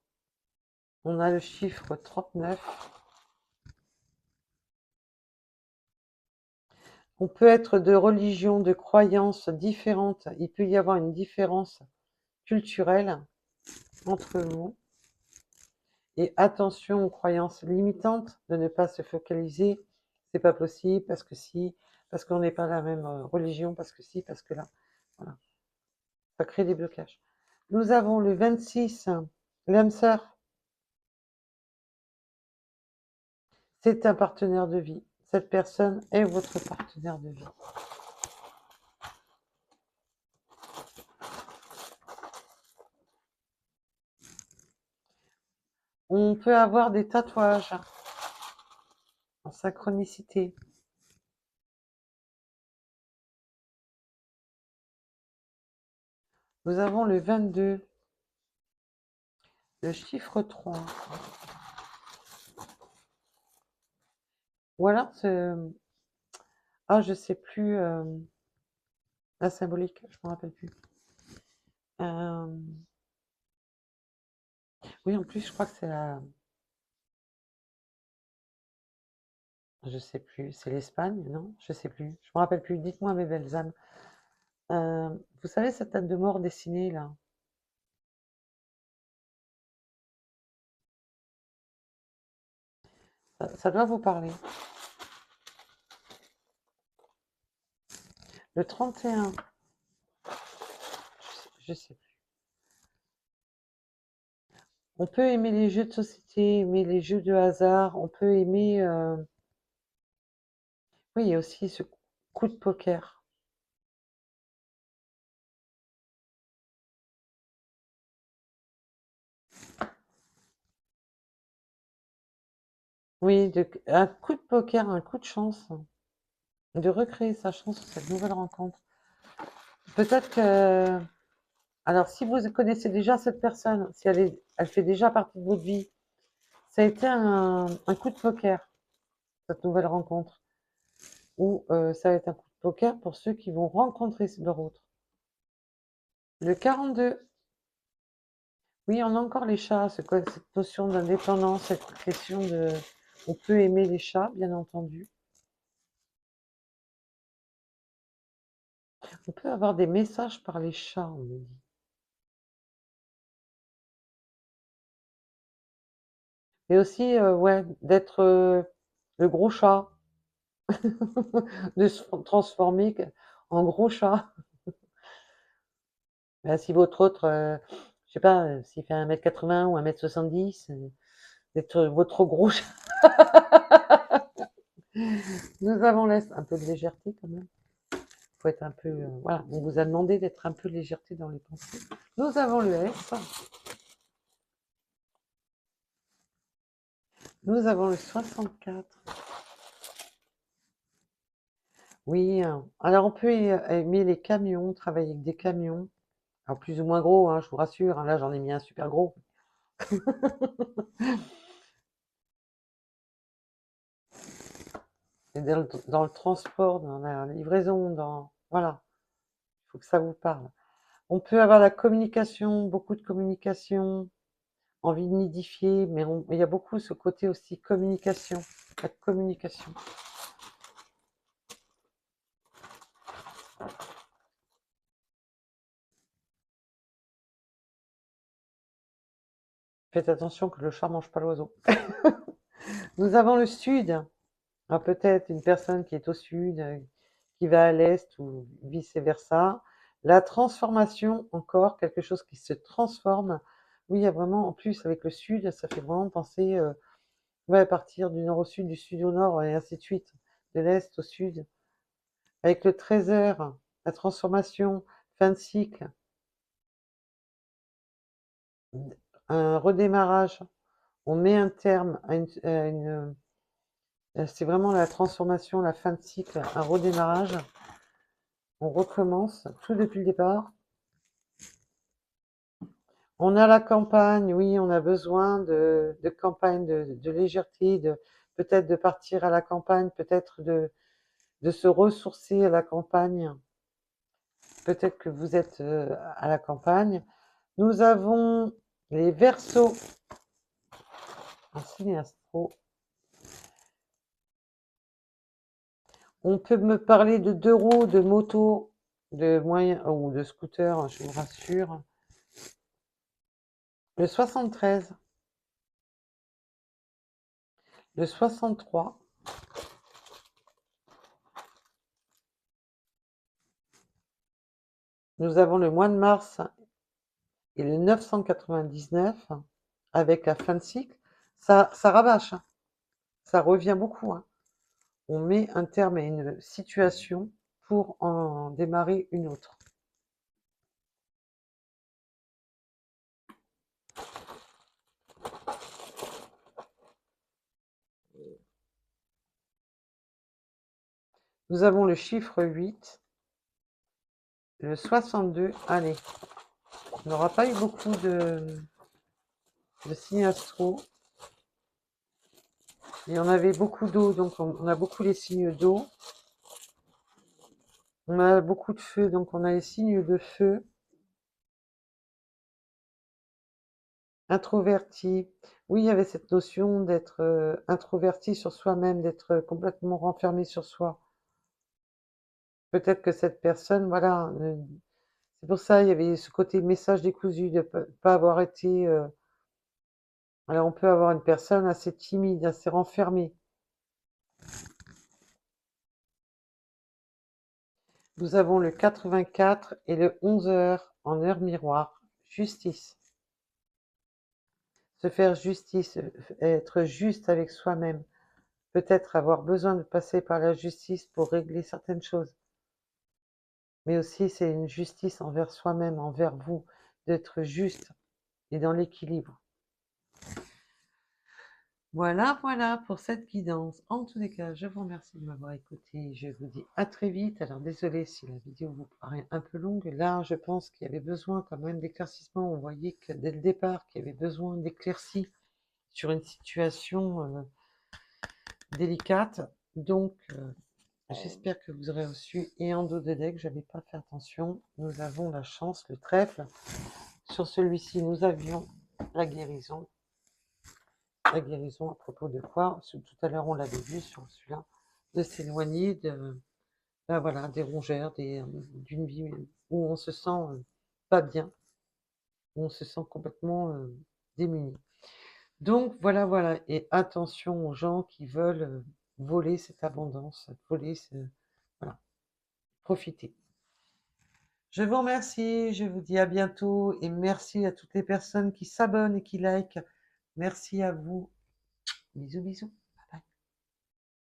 On a le chiffre 39. On peut être de religions, de croyances différentes. Il peut y avoir une différence culturelle entre vous. Et attention aux croyances limitantes, de ne pas se focaliser. C'est pas possible, parce que si, parce qu'on n'est pas la même religion, parce que si, parce que là. Voilà. Ça crée des blocages. Nous avons le 26, l'âme sœur. C'est un partenaire de vie. Cette personne est votre partenaire de vie. On peut avoir des tatouages en synchronicité. Nous avons le 22, le chiffre 3. Ou alors, je sais plus, la symbolique, je ne me rappelle plus. Oui, en plus, je crois que c'est la... Je sais plus, c'est l'Espagne, non? Je sais plus, je me rappelle plus. Dites-moi, mes belles âmes. Vous savez cette date de mort dessinée, là? Ça doit vous parler. Le 31, je sais plus. On peut aimer les jeux de société, aimer les jeux de hasard, on peut aimer... Oui, il y a aussi ce coup de poker. Oui, un coup de poker, un coup de chance, de recréer sa chance sur cette nouvelle rencontre. Peut-être que... Alors, si vous connaissez déjà cette personne, si elle fait déjà partie de votre vie, ça a été un coup de poker, cette nouvelle rencontre. Ou ça va être un coup de poker pour ceux qui vont rencontrer leur autre. Le 42, oui, on a encore les chats, cette notion d'indépendance, cette question de... On peut aimer les chats, bien entendu. On peut avoir des messages par les chats, on me dit. Et aussi, ouais, d'être le gros chat, de se transformer en gros chat. Ben, si votre autre, je sais pas, s'il fait 1,80 m ou 1,70 m, d'être votre gros chat. Nous avons un peu de légèreté quand même. Faut être un peu, voilà, on vous a demandé d'être un peu de légèreté dans les pensées. Nous avons le S, nous avons le 64. Oui, alors on peut aimer les camions, travailler avec des camions. Alors plus ou moins gros, hein, je vous rassure, hein, là j'en ai mis un super gros. Et dans le transport, dans la livraison, voilà, il faut que ça vous parle. On peut avoir la communication, beaucoup de communication, envie de nidifier, mais il y a beaucoup ce côté aussi communication, la communication. Faites attention que le chat mange pas l'oiseau. Nous avons le sud. Alors peut-être une personne qui est au sud, qui va à l'est ou vice-versa. La transformation, encore, quelque chose qui se transforme. Oui, il y a vraiment, en plus, avec le sud, ça fait vraiment penser, ouais, à partir du nord au sud, du sud au nord, et ainsi de suite, de l'est au sud. Avec le 13h, la transformation, fin de cycle, un redémarrage. On met un terme c'est vraiment la transformation, la fin de cycle, un redémarrage. On recommence tout depuis le départ. On a la campagne, oui, on a besoin de campagne, de légèreté, peut-être de partir à la campagne, peut-être de se ressourcer à la campagne. Peut-être que vous êtes à la campagne. Nous avons les Verseaux en signe astro. On peut me parler de 2 roues, de moto, de moyens ou de scooter, je vous rassure. Le 73, le 63, nous avons le mois de mars et le 999 avec la fin de cycle. Ça rabâche, hein. Ça revient beaucoup, hein. On met un terme à une situation pour en démarrer une autre. Nous avons le chiffre 8, le 62. Allez, on n'aura pas eu beaucoup de signes astro. Et on avait beaucoup d'eau, donc on a beaucoup les signes d'eau. On a beaucoup de feu, donc on a les signes de feu. Introverti. Oui, il y avait cette notion d'être introverti sur soi-même, d'être complètement renfermé sur soi. Peut-être que cette personne, voilà, c'est pour ça il y avait ce côté message décousu, de ne pas avoir été... alors on peut avoir une personne assez timide, assez renfermée. Nous avons le 84 et le 11h en heure miroir. Justice. se faire justice, être juste avec soi-même, peut-être avoir besoin de passer par la justice pour régler certaines choses, mais aussi c'est une justice envers soi-même, envers vous, d'être juste et dans l'équilibre. Voilà, voilà pour cette guidance. En tous les cas, je vous remercie de m'avoir écouté. Je vous dis à très vite. Alors désolé si la vidéo vous paraît un peu longue. Là, je pense qu'il y avait besoin quand même d'éclaircissement. On voyait que dès le départ, qu'il y avait besoin d'éclaircie sur une situation délicate. Donc, j'espère que vous aurez reçu. Et en dos de deck, j'avais pas fait attention. Nous avons la chance, le trèfle. Sur celui-ci, nous avions la guérison. La guérison à propos de quoi? Tout à l'heure, on l'avait vu sur celui-là, de s'éloigner de, ben voilà, des rongères, d'une vie où on se sent pas bien, où on se sent complètement démuni. Donc voilà, voilà, et attention aux gens qui veulent voler cette abondance, voler ce... Voilà, profitez. Je vous remercie, je vous dis à bientôt et merci à toutes les personnes qui s'abonnent et qui likent. Merci à vous. Bisous, bisous.